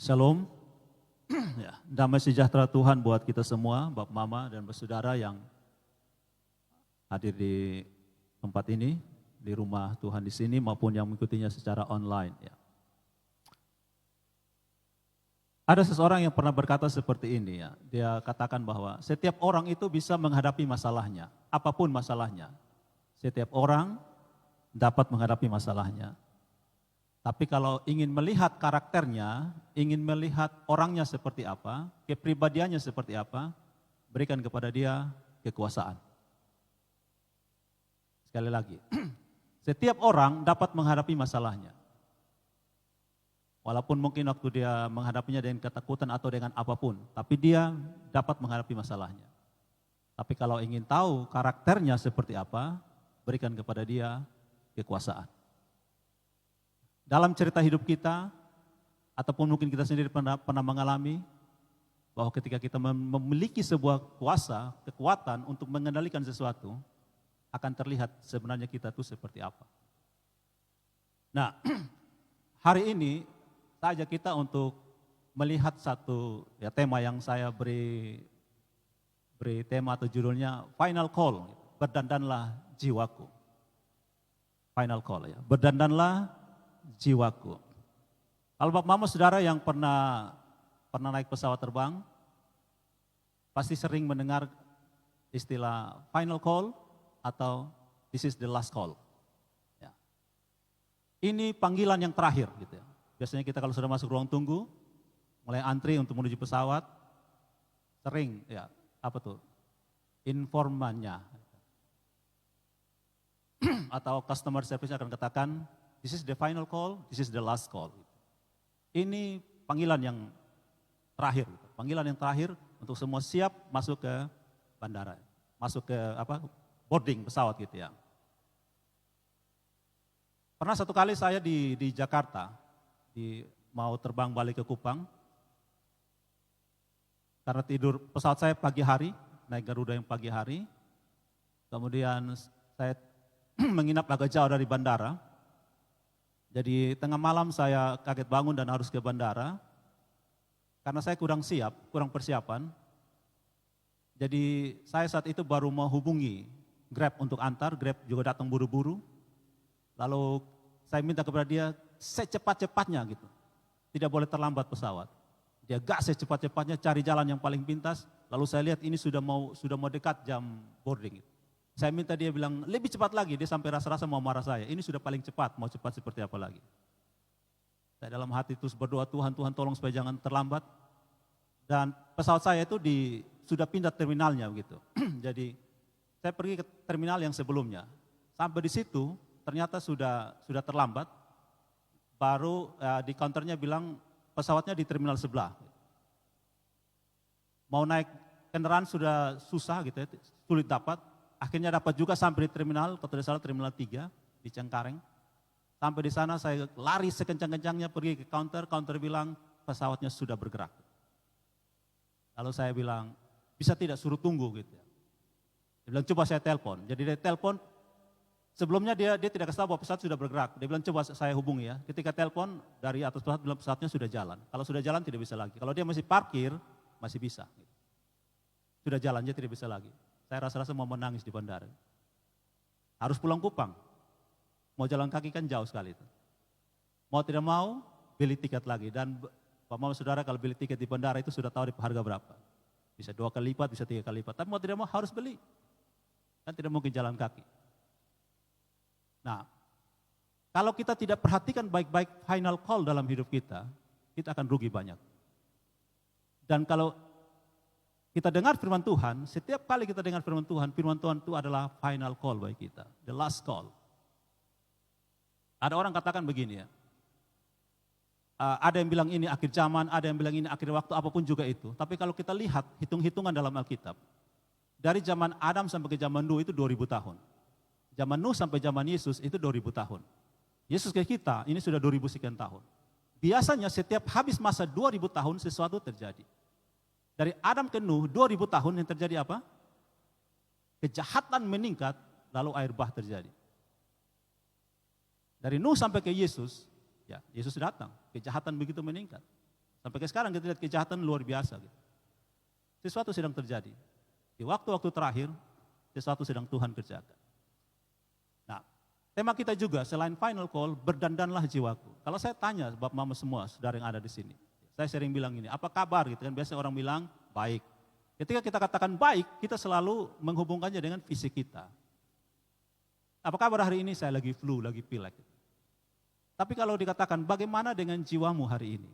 Shalom, ya, damai sejahtera Tuhan buat kita semua, Bapak Mama dan Saudara yang hadir di tempat ini, di rumah Tuhan di sini maupun yang mengikutinya secara online. Ya. Ada seseorang yang pernah berkata seperti ini, ya. Dia katakan bahwa setiap orang itu bisa menghadapi masalahnya, apapun masalahnya. Setiap orang dapat menghadapi masalahnya. Tapi kalau ingin melihat karakternya, ingin melihat orangnya seperti apa, kepribadiannya seperti apa, berikan kepada dia kekuasaan. Sekali lagi, setiap orang dapat menghadapi masalahnya. Walaupun mungkin waktu dia menghadapinya dengan ketakutan atau dengan apapun, tapi dia dapat menghadapi masalahnya. Tapi kalau ingin tahu karakternya seperti apa, berikan kepada dia kekuasaan. Dalam cerita hidup kita, ataupun mungkin kita sendiri pernah mengalami, bahwa ketika kita memiliki sebuah kuasa, kekuatan untuk mengendalikan sesuatu, akan terlihat sebenarnya kita itu seperti apa. Nah, hari ini saya ajak kita untuk melihat satu ya, tema yang saya beri tema atau judulnya Final Call, berdandanlah jiwaku. Final Call ya, berdandanlah jiwaku. Kalau Bapak Mama Saudara yang pernah naik pesawat terbang, pasti sering mendengar istilah final call atau this is the last call. Ya. Ini panggilan yang terakhir gitu ya. Biasanya kita kalau sudah masuk ruang tunggu, mulai antri untuk menuju pesawat, sering ya apa tuh informannya atau customer service akan katakan this is the final call, this is the last call. Ini panggilan yang terakhir, panggilan yang terakhir untuk semua siap masuk ke bandara, masuk ke boarding pesawat gitu ya. Pernah satu kali saya di Jakarta, mau terbang balik ke Kupang, karena tidur pesawat saya pagi hari, naik Garuda yang pagi hari, kemudian saya menginap agak jauh dari bandara. Jadi tengah malam saya kaget bangun dan harus ke bandara, karena saya kurang siap, kurang persiapan. Jadi saya saat itu baru mau hubungi Grab untuk antar, Grab juga datang buru-buru. Lalu saya minta kepada dia secepat-cepatnya gitu, tidak boleh terlambat pesawat. Dia gas secepat-cepatnya cari jalan yang paling pintas, lalu saya lihat ini sudah mau dekat jam boarding. Saya minta dia bilang lebih cepat lagi, dia sampai rasa-rasa mau marah saya. Ini sudah paling cepat, mau cepat seperti apa lagi. Saya dalam hati terus berdoa, Tuhan tolong supaya jangan terlambat. Dan pesawat saya itu sudah pindah terminalnya begitu. Jadi saya pergi ke terminal yang sebelumnya. Sampai di situ ternyata sudah terlambat. Baru di counternya bilang pesawatnya di terminal sebelah. Mau naik kendaraan sudah susah gitu ya, sulit dapat. Akhirnya dapat juga sampai di terminal, kalau tidak salah terminal 3 di Cengkareng. Sampai di sana saya lari sekencang-kencangnya pergi ke counter bilang pesawatnya sudah bergerak. Lalu saya bilang, bisa tidak suruh tunggu gitu ya. Dia bilang coba saya telepon. Jadi dia telepon, sebelumnya dia tidak kasih tahu bahwa pesawat sudah bergerak. Dia bilang coba saya hubungi ya. Ketika telepon dari atas pesawat bilang pesawatnya sudah jalan. Kalau sudah jalan tidak bisa lagi. Kalau dia masih parkir masih bisa. Sudah jalan dia tidak bisa lagi. Saya rasa-rasa mau menangis di bandara. Harus pulang Kupang. Mau jalan kaki kan jauh sekali itu. Mau tidak mau, beli tiket lagi. Dan Bapak Mama Saudara kalau beli tiket di bandara itu sudah tahu harga berapa. Bisa 2 kali lipat, bisa 3 kali lipat. Tapi mau tidak mau harus beli. Kan tidak mungkin jalan kaki. Nah, kalau kita tidak perhatikan baik-baik final call dalam hidup kita akan rugi banyak. Dan kalau kita dengar firman Tuhan, setiap kali kita dengar firman Tuhan itu adalah final call bagi kita, the last call. Ada orang katakan begini ya, ada yang bilang ini akhir zaman, ada yang bilang ini akhir waktu, apapun juga itu. Tapi kalau kita lihat hitung-hitungan dalam Alkitab, dari zaman Adam sampai ke zaman Nuh itu 2000 tahun. Zaman Nuh sampai zaman Yesus itu 2000 tahun. Yesus ke kita ini sudah 2000 sekian tahun. Biasanya setiap habis masa 2000 tahun sesuatu terjadi. Dari Adam ke Nuh 2000 tahun yang terjadi apa? Kejahatan meningkat, lalu air bah terjadi. Dari Nuh sampai ke Yesus, ya Yesus datang, kejahatan begitu meningkat. Sampai ke sekarang kita lihat kejahatan luar biasa. Gitu. Sesuatu sedang terjadi. Di waktu-waktu terakhir, sesuatu sedang Tuhan kerjakan. Nah, tema kita juga selain final call, berdandanlah jiwaku. Kalau saya tanya Bapak Mama semua, saudara yang ada di sini. Saya sering bilang ini, apa kabar gitu kan, biasanya orang bilang baik. Ketika kita katakan baik, kita selalu menghubungkannya dengan fisik kita. Apa kabar hari ini? Saya lagi flu, lagi pilek. Tapi kalau dikatakan bagaimana dengan jiwamu hari ini?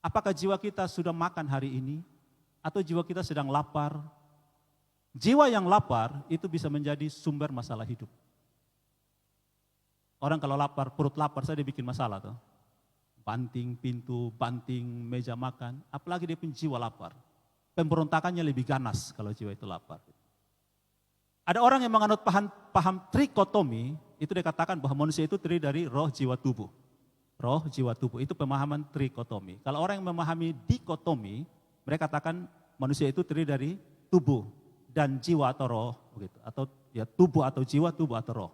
Apakah jiwa kita sudah makan hari ini? Atau jiwa kita sedang lapar? Jiwa yang lapar itu bisa menjadi sumber masalah hidup. Orang kalau lapar, perut lapar saja dia bikin masalah tuh. Banting pintu, banting meja makan, apalagi dia punya jiwa lapar. Pemberontakannya lebih ganas kalau jiwa itu lapar. Ada orang yang menganut paham trikotomi, itu dikatakan bahwa manusia itu terdiri dari roh, jiwa, tubuh. Roh, jiwa, tubuh, itu pemahaman trikotomi. Kalau orang yang memahami dikotomi, mereka katakan manusia itu terdiri dari tubuh dan jiwa atau roh, begitu. Atau ya tubuh atau jiwa, tubuh atau roh.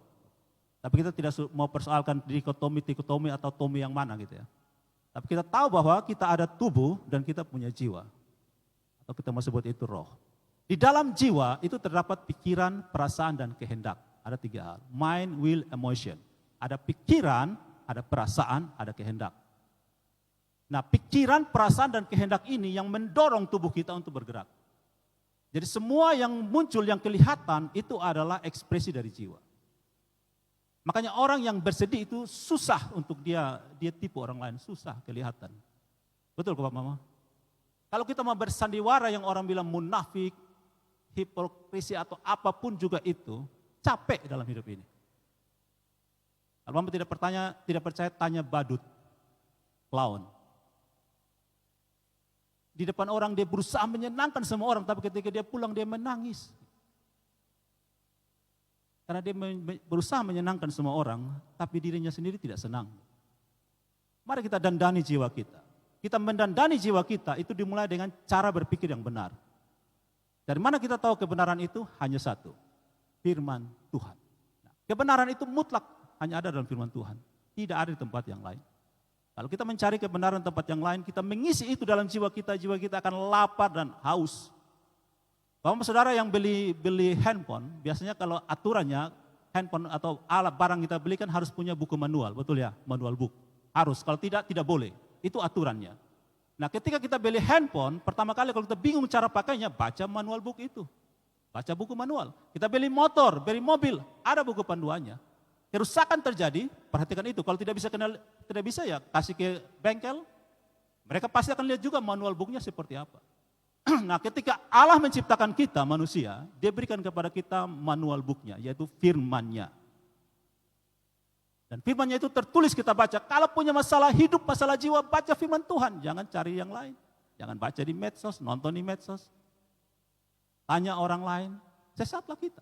Tapi kita tidak mau persoalkan dikotomi, trikotomi atau tomi yang mana gitu ya. Tapi kita tahu bahwa kita ada tubuh dan kita punya jiwa. Atau kita mau sebut itu roh. Di dalam jiwa itu terdapat pikiran, perasaan, dan kehendak. Ada 3 hal. Mind, will, emotion. Ada pikiran, ada perasaan, ada kehendak. Nah, pikiran, perasaan, dan kehendak ini yang mendorong tubuh kita untuk bergerak. Jadi semua yang muncul, yang kelihatan itu adalah ekspresi dari jiwa. Makanya orang yang bersedih itu susah untuk dia tipu orang lain, susah kelihatan. Betul Bapak Mama? Kalau kita mau bersandiwara yang orang bilang munafik, hipokrisi atau apapun juga itu, capek dalam hidup ini. Kalau Mama tidak percaya, tanya badut, clown. Di depan orang dia berusaha menyenangkan semua orang, tapi ketika dia pulang dia menangis. Karena dia berusaha menyenangkan semua orang, tapi dirinya sendiri tidak senang. Mari kita dandani jiwa kita. Kita mendandani jiwa kita itu dimulai dengan cara berpikir yang benar. Dari mana kita tahu kebenaran itu? Hanya satu, firman Tuhan. Nah, kebenaran itu mutlak hanya ada dalam firman Tuhan, tidak ada di tempat yang lain. Kalau kita mencari kebenaran di tempat yang lain, kita mengisi itu dalam jiwa kita akan lapar dan haus. Bapak saudara yang beli handphone, biasanya kalau aturannya handphone atau alat barang kita beli kan harus punya buku manual, betul ya? Manual book. Harus, kalau tidak boleh. Itu aturannya. Nah ketika kita beli handphone, pertama kali kalau kita bingung cara pakainya, baca manual book itu. Baca buku manual. Kita beli motor, beli mobil, ada buku panduannya. Kerusakan terjadi, perhatikan itu. Kalau tidak bisa ya kasih ke bengkel, mereka pasti akan lihat juga manual booknya seperti apa. Nah ketika Allah menciptakan kita manusia, dia berikan kepada kita manual booknya, yaitu firman-Nya. Dan firman-Nya itu tertulis kita baca. Kalau punya masalah hidup, masalah jiwa, baca firman Tuhan. Jangan cari yang lain. Jangan baca di medsos, nonton di medsos. Tanya orang lain, sesatlah kita.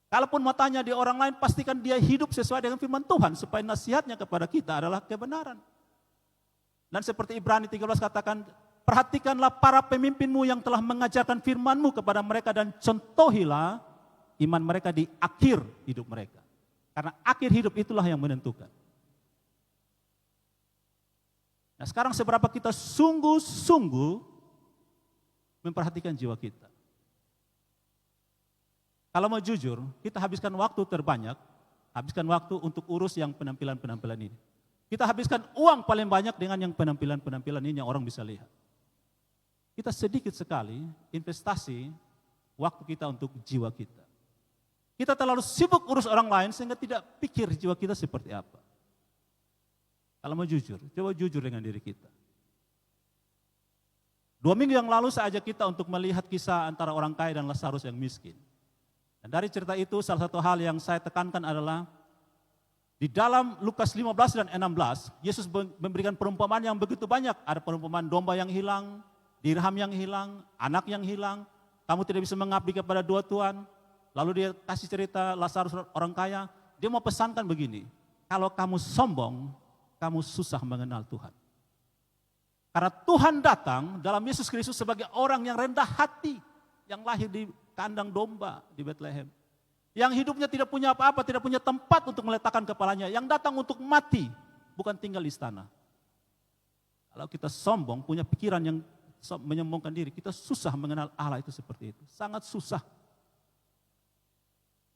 Kalaupun mau tanya di orang lain, pastikan dia hidup sesuai dengan firman Tuhan. Supaya nasihatnya kepada kita adalah kebenaran. Dan seperti Ibrani 13 katakan, perhatikanlah para pemimpinmu yang telah mengajarkan firman-Mu kepada mereka dan contohilah iman mereka di akhir hidup mereka. Karena akhir hidup itulah yang menentukan. Nah sekarang seberapa kita sungguh-sungguh memperhatikan jiwa kita. Kalau mau jujur, kita habiskan waktu terbanyak, habiskan waktu untuk urus yang penampilan-penampilan ini. Kita habiskan uang paling banyak dengan yang penampilan-penampilan ini yang orang bisa lihat. Kita sedikit sekali investasi waktu kita untuk jiwa kita. Kita terlalu sibuk urus orang lain sehingga tidak pikir jiwa kita seperti apa. Kalau mau jujur, coba jujur dengan diri kita. 2 minggu yang lalu saya ajak kita untuk melihat kisah antara orang kaya dan Lazarus yang miskin. Dan dari cerita itu salah satu hal yang saya tekankan adalah di dalam Lukas 15 dan 16, Yesus memberikan perumpamaan yang begitu banyak. Ada perumpamaan domba yang hilang, dirham yang hilang, anak yang hilang, kamu tidak bisa mengabdi kepada 2 tuan. Lalu dia kasih cerita Lazarus orang kaya, dia mau pesankan begini, kalau kamu sombong, kamu susah mengenal Tuhan. Karena Tuhan datang dalam Yesus Kristus sebagai orang yang rendah hati, yang lahir di kandang domba di Bethlehem. Yang hidupnya tidak punya apa-apa, tidak punya tempat untuk meletakkan kepalanya, yang datang untuk mati, bukan tinggal di istana. Kalau kita sombong, punya pikiran yang menyombongkan diri, kita susah mengenal Allah itu seperti itu. Sangat susah.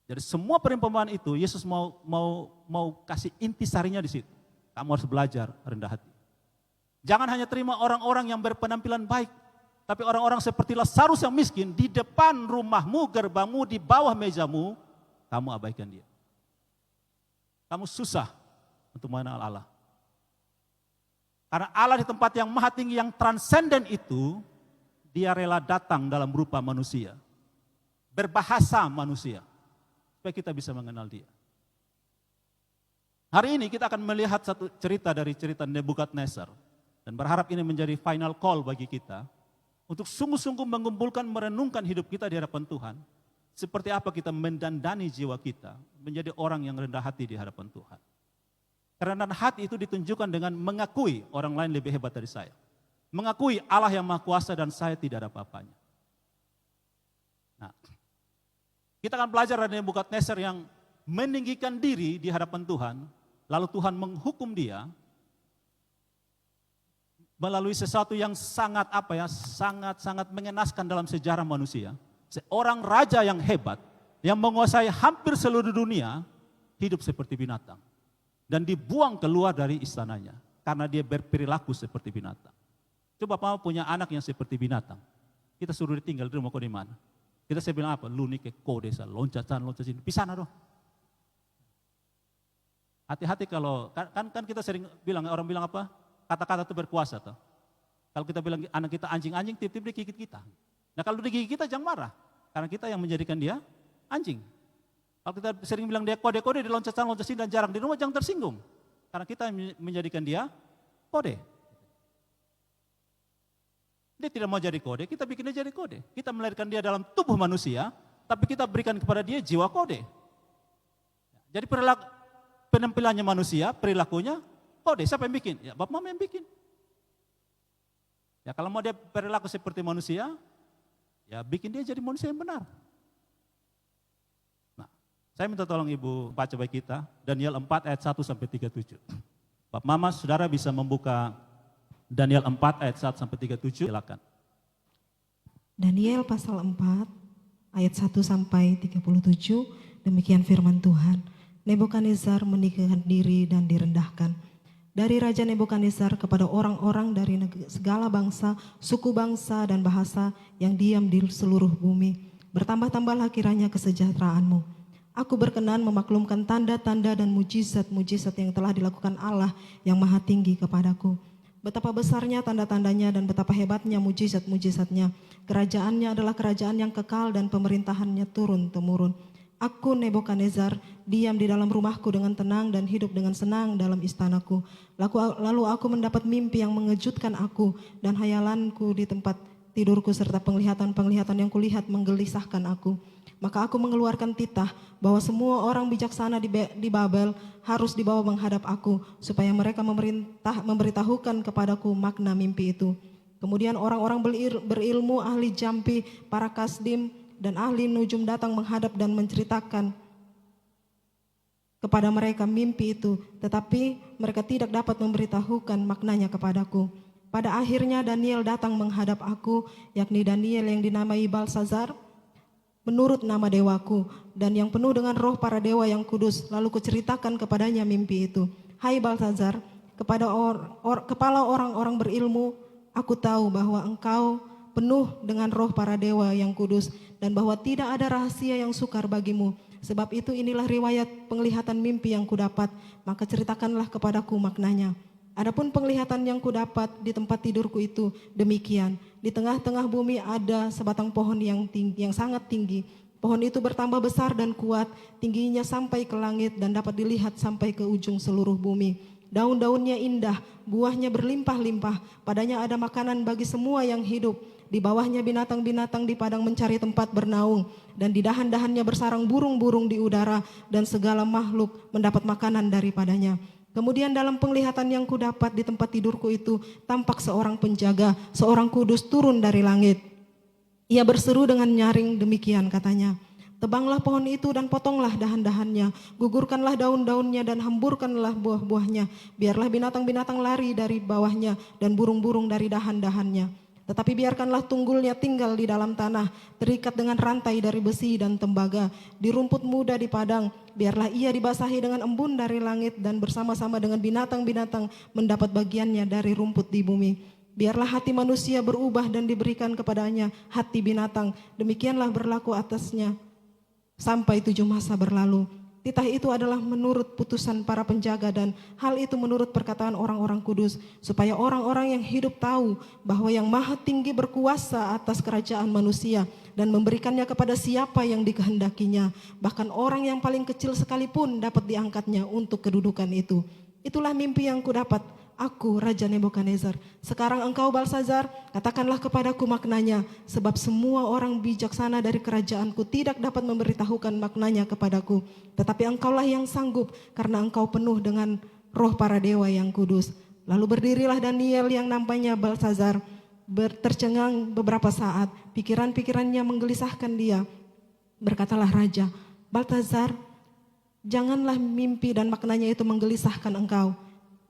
Jadi semua perumpamaan itu Yesus mau kasih intisarinya di situ. Kamu harus belajar rendah hati. Jangan hanya terima orang-orang yang berpenampilan baik, tapi orang-orang seperti Lazarus yang miskin di depan rumahmu, gerbangmu, di bawah mejamu, kamu abaikan dia. Kamu susah untuk mengenal Allah. Karena Allah di tempat yang maha tinggi, yang transenden itu, dia rela datang dalam rupa manusia. Berbahasa manusia. Supaya kita bisa mengenal dia. Hari ini kita akan melihat satu cerita dari cerita Nebukadnezar. Dan berharap ini menjadi final call bagi kita. Untuk sungguh-sungguh mengumpulkan, merenungkan hidup kita di hadapan Tuhan. Seperti apa kita mendandani jiwa kita. Menjadi orang yang rendah hati di hadapan Tuhan. Kerendahan hati itu ditunjukkan dengan mengakui orang lain lebih hebat dari saya. Mengakui Allah yang Maha Kuasa dan saya tidak ada apa-apanya. Nah, kita akan belajar dari Nebukadnezar yang meninggikan diri di hadapan Tuhan, lalu Tuhan menghukum dia melalui sesuatu yang sangat sangat mengenaskan dalam sejarah manusia. Seorang raja yang hebat, yang menguasai hampir seluruh dunia, hidup seperti binatang. Dan dibuang keluar dari istananya, karena dia berperilaku seperti binatang. Coba Papa punya anak yang seperti binatang. Kita suruh dia tinggal di rumah kau di mana? Kita saya bilang apa? Lu nih ke kode, loncat sini, pisana dong. Hati-hati kalau, kan kita sering bilang, orang bilang apa? Kata-kata itu berkuasa toh. Kalau kita bilang anak kita anjing-anjing, tip-tip dia gigit kita. Nah kalau dia gigit kita jangan marah, karena kita yang menjadikan dia anjing. Kalau kita sering bilang dia kode-kode, dia loncat sini dan jarang di rumah, jangan tersinggung. Karena kita menjadikan dia kode. Dia tidak mau jadi kode, kita bikin dia jadi kode. Kita melahirkan dia dalam tubuh manusia, tapi kita berikan kepada dia jiwa kode. Jadi penampilannya manusia, perilakunya kode. Siapa yang bikin? Ya Bapak Mama yang bikin. Ya kalau mau dia perilaku seperti manusia, ya bikin dia jadi manusia yang benar. Nah, saya minta tolong Ibu baca bagi kita, Daniel 4 ayat 1 sampai 37. Bapak Mama, saudara bisa membuka Daniel 4 ayat 1 sampai 37, silakan. Daniel pasal 4 ayat 1 sampai 37, demikian firman Tuhan. Nebukadnezar meninggikan diri dan direndahkan. Dari Raja Nebukadnezar kepada orang-orang dari segala bangsa, suku bangsa dan bahasa yang diam di seluruh bumi. Bertambah-tambahlah kiranya kesejahteraanmu. Aku berkenan memaklumkan tanda-tanda dan mujizat-mujizat yang telah dilakukan Allah yang maha tinggi kepadaku. Betapa besarnya tanda-tandanya dan betapa hebatnya mujizat-mujizatnya. Kerajaannya adalah kerajaan yang kekal dan pemerintahannya turun-temurun. Aku Nebukadnezar diam di dalam rumahku dengan tenang dan hidup dengan senang dalam istanaku. Lalu aku mendapat mimpi yang mengejutkan aku dan hayalanku di tempat tidurku serta penglihatan-penglihatan yang kulihat menggelisahkan aku. Maka aku mengeluarkan titah bahwa semua orang bijaksana di Babel harus dibawa menghadap aku supaya mereka memberitahukan kepadaku makna mimpi itu. Kemudian orang-orang berilmu, ahli jampi, para kasdim, dan ahli nujum datang menghadap dan menceritakan kepada mereka mimpi itu, tetapi mereka tidak dapat memberitahukan maknanya kepadaku. Pada akhirnya Daniel datang menghadap aku, yakni Daniel yang dinamai Balsazar, menurut nama dewaku, dan yang penuh dengan roh para dewa yang kudus. Lalu kuceritakan kepadanya mimpi itu. Hai Balsazar, kepada kepala orang-orang berilmu, aku tahu bahwa engkau penuh dengan roh para dewa yang kudus, dan bahwa tidak ada rahasia yang sukar bagimu. Sebab itu inilah riwayat penglihatan mimpi yang kudapat, maka ceritakanlah kepadaku maknanya. Adapun penglihatan yang kudapat di tempat tidurku itu demikian. Di tengah-tengah bumi ada sebatang pohon yang sangat tinggi. Pohon itu bertambah besar dan kuat, tingginya sampai ke langit dan dapat dilihat sampai ke ujung seluruh bumi. Daun-daunnya indah, buahnya berlimpah-limpah, padanya ada makanan bagi semua yang hidup. Di bawahnya binatang-binatang di padang mencari tempat bernaung, dan di dahan-dahannya bersarang burung-burung di udara, dan segala makhluk mendapat makanan daripadanya. Kemudian dalam penglihatan yang kudapat di tempat tidurku itu, tampak seorang penjaga, seorang kudus turun dari langit. Ia berseru dengan nyaring demikian katanya, Tebanglah pohon itu dan potonglah dahan-dahannya, gugurkanlah daun-daunnya dan hamburkanlah buah-buahnya. Biarlah binatang-binatang lari dari bawahnya dan burung-burung dari dahan-dahannya. Tetapi biarkanlah tunggulnya tinggal di dalam tanah, terikat dengan rantai dari besi dan tembaga, di rumput muda di padang. Biarlah ia dibasahi dengan embun dari langit dan bersama-sama dengan binatang-binatang mendapat bagiannya dari rumput di bumi. Biarlah hati manusia berubah dan diberikan kepadanya hati binatang, demikianlah berlaku atasnya sampai 7 masa berlalu. Titah itu adalah menurut putusan para penjaga dan hal itu menurut perkataan orang-orang kudus, supaya orang-orang yang hidup tahu bahwa yang maha tinggi berkuasa atas kerajaan manusia dan memberikannya kepada siapa yang dikehendakinya. Bahkan orang yang paling kecil sekalipun dapat diangkatnya untuk kedudukan itu. Itulah mimpi yang kudapat, aku Raja Nebukadnezar. Sekarang engkau Balsazar, katakanlah kepadaku maknanya, sebab semua orang bijaksana dari kerajaanku tidak dapat memberitahukan maknanya kepadaku. Tetapi engkaulah yang sanggup, karena engkau penuh dengan roh para dewa yang kudus. Lalu berdirilah Daniel yang namanya Balsazar, tercengang beberapa saat, pikiran-pikirannya menggelisahkan dia. Berkatalah Raja, Balsazar, janganlah mimpi dan maknanya itu menggelisahkan engkau.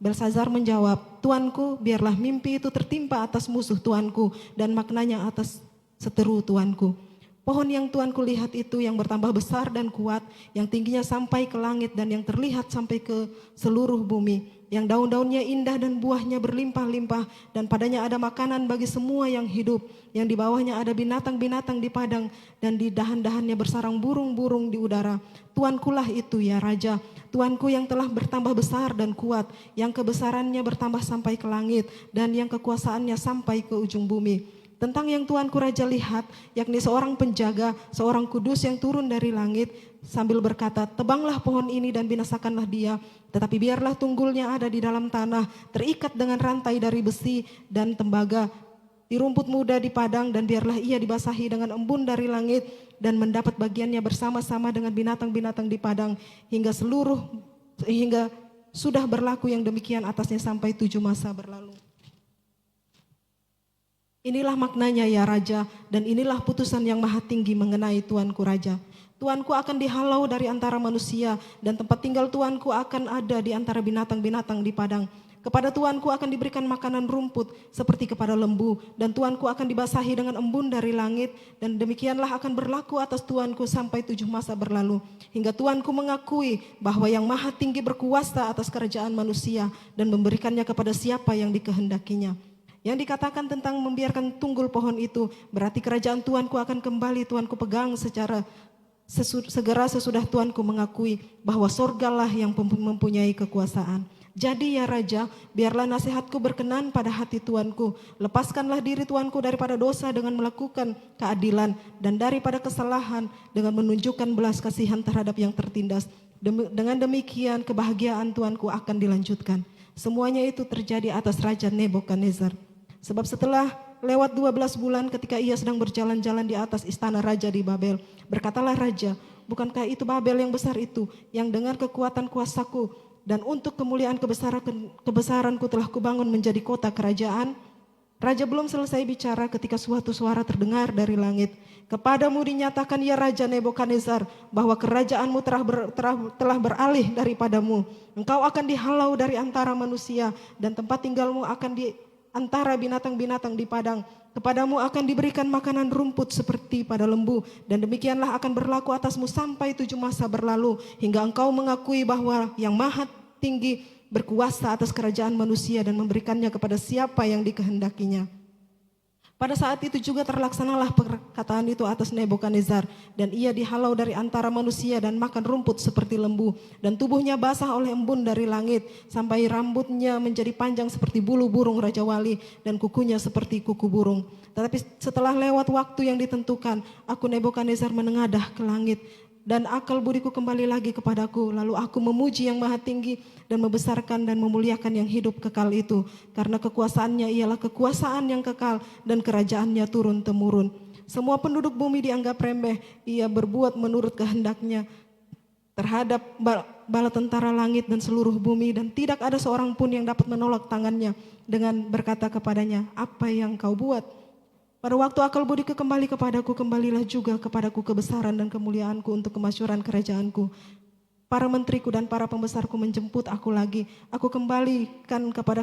Belsazar menjawab, Tuanku, biarlah mimpi itu tertimpa atas musuh Tuanku dan maknanya atas seteru Tuanku. Pohon yang Tuanku lihat itu yang bertambah besar dan kuat, yang tingginya sampai ke langit dan yang terlihat sampai ke seluruh bumi, yang daun-daunnya indah dan buahnya berlimpah-limpah, dan padanya ada makanan bagi semua yang hidup, yang di bawahnya ada binatang-binatang di padang, dan di dahan-dahannya bersarang burung-burung di udara. Tuankulah itu ya Raja, Tuanku yang telah bertambah besar dan kuat, yang kebesarannya bertambah sampai ke langit, dan yang kekuasaannya sampai ke ujung bumi. Tentang yang Tuanku Raja lihat, yakni seorang penjaga, seorang kudus yang turun dari langit, sambil berkata, tebanglah pohon ini dan binasakanlah dia, tetapi biarlah tunggulnya ada di dalam tanah, terikat dengan rantai dari besi dan tembaga, di rumput muda di padang, dan biarlah ia dibasahi dengan embun dari langit, dan mendapat bagiannya bersama-sama dengan binatang-binatang di padang, hingga sudah berlaku yang demikian atasnya sampai 7 masa berlalu. Inilah maknanya ya Raja, dan inilah putusan yang maha tinggi mengenai Tuanku Raja. Tuanku akan dihalau dari antara manusia, dan tempat tinggal Tuanku akan ada di antara binatang-binatang di padang. Kepada Tuanku akan diberikan makanan rumput seperti kepada lembu, dan Tuanku akan dibasahi dengan embun dari langit, dan demikianlah akan berlaku atas Tuanku sampai 7 masa berlalu. Hingga Tuanku mengakui bahwa yang maha tinggi berkuasa atas kerajaan manusia dan memberikannya kepada siapa yang dikehendakinya. Yang dikatakan tentang membiarkan tunggul pohon itu, berarti kerajaan Tuanku akan kembali Tuanku pegang segera sesudah Tuanku mengakui bahwa sorgalah yang mempunyai kekuasaan. Jadi ya Raja, biarlah nasihatku berkenan pada hati Tuanku. Lepaskanlah diri Tuanku daripada dosa dengan melakukan keadilan, dan daripada kesalahan dengan menunjukkan belas kasihan terhadap yang tertindas. Dengan demikian kebahagiaan Tuanku akan dilanjutkan. Semuanya itu terjadi atas Raja Nebukadnezar. Sebab setelah lewat 12 bulan ketika ia sedang berjalan-jalan di atas istana raja di Babel, berkatalah Raja, bukankah itu Babel yang besar itu, yang dengan kekuatan kuasaku dan untuk kemuliaan kebesaranku telah kubangun menjadi kota kerajaan? Raja belum selesai bicara ketika suatu suara terdengar dari langit. Kepadamu dinyatakan ya Raja Nebukadnezar, bahwa kerajaanmu telah beralih daripadamu. Engkau akan dihalau dari antara manusia, dan tempat tinggalmu akan di antara binatang-binatang di padang. Kepadamu akan diberikan makanan rumput seperti pada lembu, dan demikianlah akan berlaku atasmu sampai 7 masa berlalu, hingga engkau mengakui bahwa yang maha tinggi berkuasa atas kerajaan manusia dan memberikannya kepada siapa yang dikehendakinya. Pada saat itu juga terlaksanalah perkataan itu atas Nebukadnezar, dan ia dihalau dari antara manusia dan makan rumput seperti lembu, dan tubuhnya basah oleh embun dari langit, sampai rambutnya menjadi panjang seperti bulu burung Raja Wali, dan kukunya seperti kuku burung. Tetapi setelah lewat waktu yang ditentukan, aku Nebukadnezar menengadah ke langit, dan akal budiku kembali lagi kepadaku. Lalu aku memuji yang maha tinggi dan membesarkan dan memuliakan yang hidup kekal itu, karena kekuasaannya ialah kekuasaan yang kekal dan kerajaannya turun-temurun. Semua penduduk bumi dianggap remeh, ia berbuat menurut kehendaknya terhadap bala tentara langit dan seluruh bumi, dan tidak ada seorang pun yang dapat menolak tangannya dengan berkata kepadanya, apa yang kau buat? Pada waktu akal budiku kembali kepadaku, kembalilah juga kepadaku kebesaran dan kemuliaanku untuk kemasyhuran kerajaanku. Para menteriku dan para pembesarku menjemput aku lagi. Aku dikembalikan kepada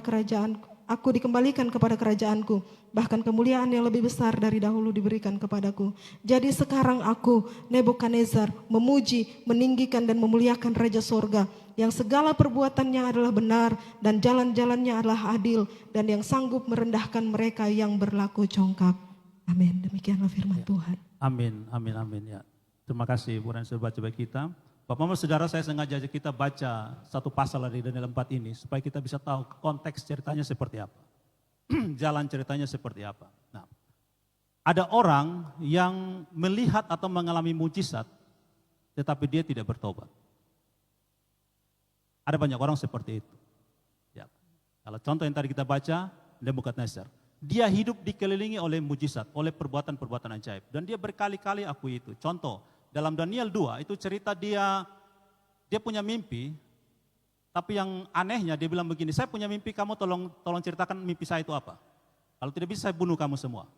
kerajaanku. Bahkan kemuliaan yang lebih besar dari dahulu diberikan kepadaku. Jadi sekarang aku, Nebukadnezar, memuji, meninggikan dan memuliakan Raja Sorga, yang segala perbuatannya adalah benar dan jalan-jalannya adalah adil, dan yang sanggup merendahkan mereka yang berlaku congkak. Amin. Demikianlah firman Tuhan. Amin, amin, amin ya. Terima kasih Bu Ren sudah baca bagi kita. Bapak Ibu Saudara, saya sengaja ajak kita baca satu pasal dari Daniel 4 ini supaya kita bisa tahu konteks ceritanya seperti apa. Jalan ceritanya seperti apa. Nah, ada orang yang melihat atau mengalami mujizat tetapi dia tidak bertobat. Ada banyak orang seperti itu. Ya. Kalau contoh yang tadi kita baca, Nebukadnezar. Dia hidup dikelilingi oleh mujizat, oleh perbuatan-perbuatan ajaib. Dan dia berkali-kali akui itu. Contoh, dalam Daniel 2 itu cerita dia punya mimpi, tapi yang anehnya dia bilang begini, saya punya mimpi, kamu tolong ceritakan mimpi saya itu apa. Kalau tidak bisa saya bunuh kamu semua.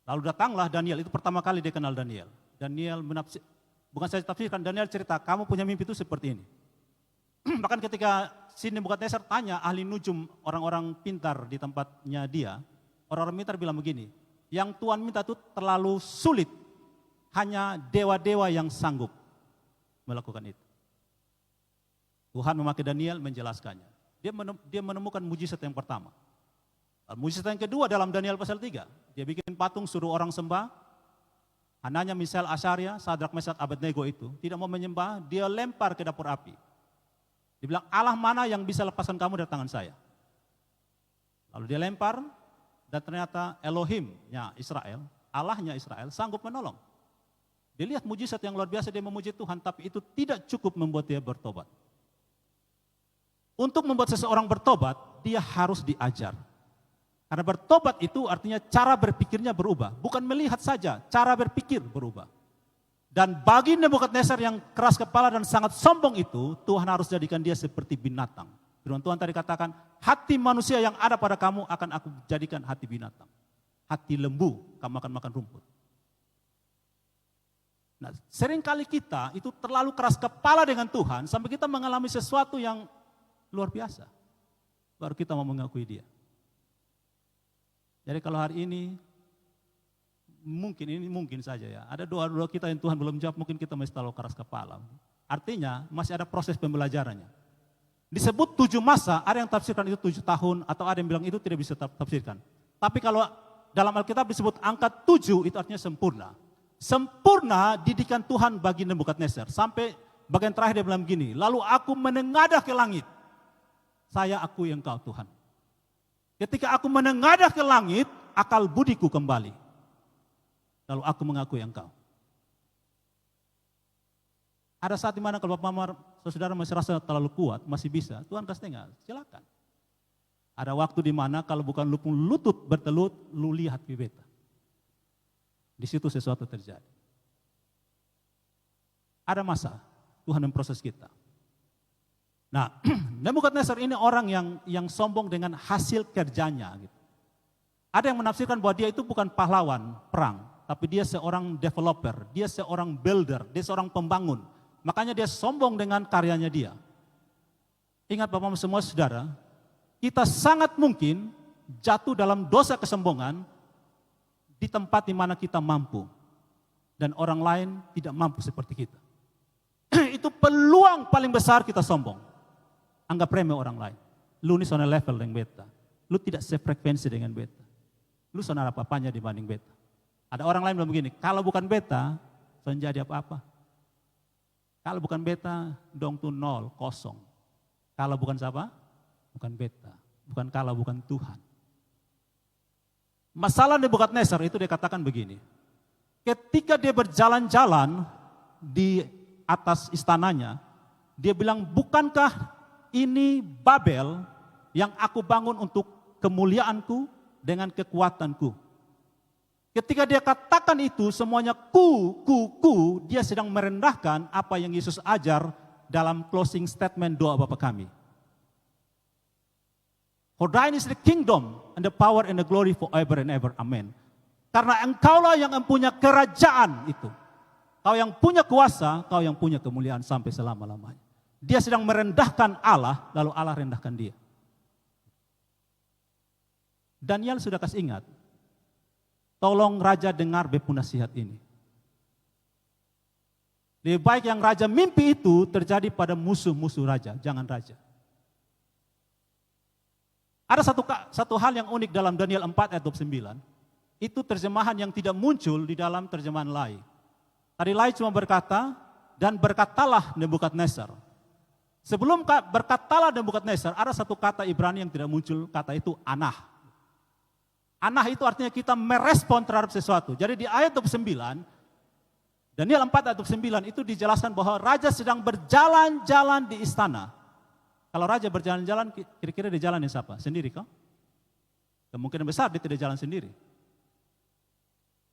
Lalu datanglah Daniel, itu pertama kali dia kenal Daniel. Daniel bukan saya tafsirkan, Daniel cerita, kamu punya mimpi itu seperti ini. Bahkan ketika si Nebukadnezar tanya ahli nujum, orang-orang pintar di tempatnya dia, orang-orang pintar bilang begini, yang Tuhan minta itu terlalu sulit, hanya dewa-dewa yang sanggup melakukan itu. Tuhan memakai Daniel menjelaskannya. Dia menemukan mujizat yang pertama. Mujizat yang kedua dalam Daniel pasal 3. Dia bikin patung suruh orang sembah. Hananya Misael, Azaria, Sadrak, Mesak, Abednego itu tidak mau menyembah, dia lempar ke dapur api. Dia bilang, Allah mana yang bisa lepaskan kamu dari tangan saya? Lalu dia lempar dan ternyata Elohimnya Israel, Allahnya Israel sanggup menolong. Dia lihat mujizat yang luar biasa, dia memuji Tuhan, tapi itu tidak cukup membuat dia bertobat. Untuk membuat seseorang bertobat, dia harus diajar. Karena bertobat itu artinya cara berpikirnya berubah. Bukan melihat saja, cara berpikir berubah. Dan bagi Nebukadnezar yang keras kepala dan sangat sombong itu, Tuhan harus jadikan dia seperti binatang. Firman Tuhan tadi katakan, hati manusia yang ada pada kamu akan aku jadikan hati binatang. Hati lembu, kamu akan makan rumput. Nah, seringkali kita itu terlalu keras kepala dengan Tuhan sampai kita mengalami sesuatu yang luar biasa. Baru kita mau mengakui dia. Jadi kalau hari ini, mungkin saja ya, ada doa-doa kita yang Tuhan belum jawab, mungkin kita masih terlalu keras kepala. Artinya masih ada proses pembelajarannya. Disebut 7 masa, ada yang tafsirkan itu 7 tahun, atau ada yang bilang itu tidak bisa tafsirkan. Tapi kalau dalam Alkitab disebut angka 7, itu artinya sempurna. Sempurna didikan Tuhan bagi Nebukadnezar. Sampai bagian terakhir dia bilang begini, lalu aku menengadah ke langit. Saya akui engkau Tuhan. Ketika aku menengadah ke langit, akal budiku kembali. Lalu aku mengakui engkau. Ada saat di mana kalau Bapak saudara masih rasa terlalu kuat, masih bisa, Tuhan kasih tengah, silakan. Ada waktu di mana kalau bukan lutut bertelut, lu lihat ke beta. Di situ sesuatu terjadi. Ada masa Tuhan memproses kita. Nah, Nebukadnezar ini orang yang sombong dengan hasil kerjanya. Gitu. Ada yang menafsirkan bahwa dia itu bukan pahlawan perang, tapi dia seorang developer, dia seorang builder, dia seorang pembangun. Makanya dia sombong dengan karyanya dia. Ingat Bapak semua saudara, kita sangat mungkin jatuh dalam dosa kesombongan di tempat di mana kita mampu dan orang lain tidak mampu seperti kita. Itu peluang paling besar kita sombong. Anggap remeh orang lain. Lu ini soal level dengan beta. Lu tidak sefrekuensi dengan beta. Lu soal apa-apanya dibanding beta. Ada orang lain bilang begini, kalau bukan beta, soal jadi apa-apa. Kalau bukan beta, dong tuh 0, kosong. Kalau bukan siapa? Bukan beta. Bukan kalau, bukan Tuhan. Masalah Nebukadnezar itu dia katakan begini. Ketika dia berjalan-jalan di atas istananya, dia bilang, bukankah ini Babel yang aku bangun untuk kemuliaanku dengan kekuatanku. Ketika dia katakan itu semuanya ku, dia sedang merendahkan apa yang Yesus ajar dalam closing statement doa Bapa kami. For thine is the kingdom and the power and the glory forever and ever. Amen. Karena engkaulah yang mempunyai kerajaan itu. Kau yang punya kuasa, kau yang punya kemuliaan sampai selama-lamanya. Dia sedang merendahkan Allah, lalu Allah rendahkan dia. Daniel sudah kasih ingat, tolong raja dengar bepu nasihat ini. Lebih baik yang raja mimpi itu terjadi pada musuh-musuh raja, jangan raja. Ada satu hal yang unik dalam Daniel 4 ayat 29. Itu terjemahan yang tidak muncul di dalam terjemahan lain. Tadi lain cuma berkata, dan berkatalah Nebukadnezar. Sebelum berkatalah Nebukadnezar, ada satu kata Ibrani yang tidak muncul, kata itu anah. Anah itu artinya kita merespon terhadap sesuatu. Jadi di ayat 29, Daniel 4 ayat 29 itu dijelaskan bahwa raja sedang berjalan-jalan di istana. Kalau raja berjalan-jalan, kira-kira dia jalan siapa? Sendiri kah? Kemungkinan besar dia tidak jalan sendiri.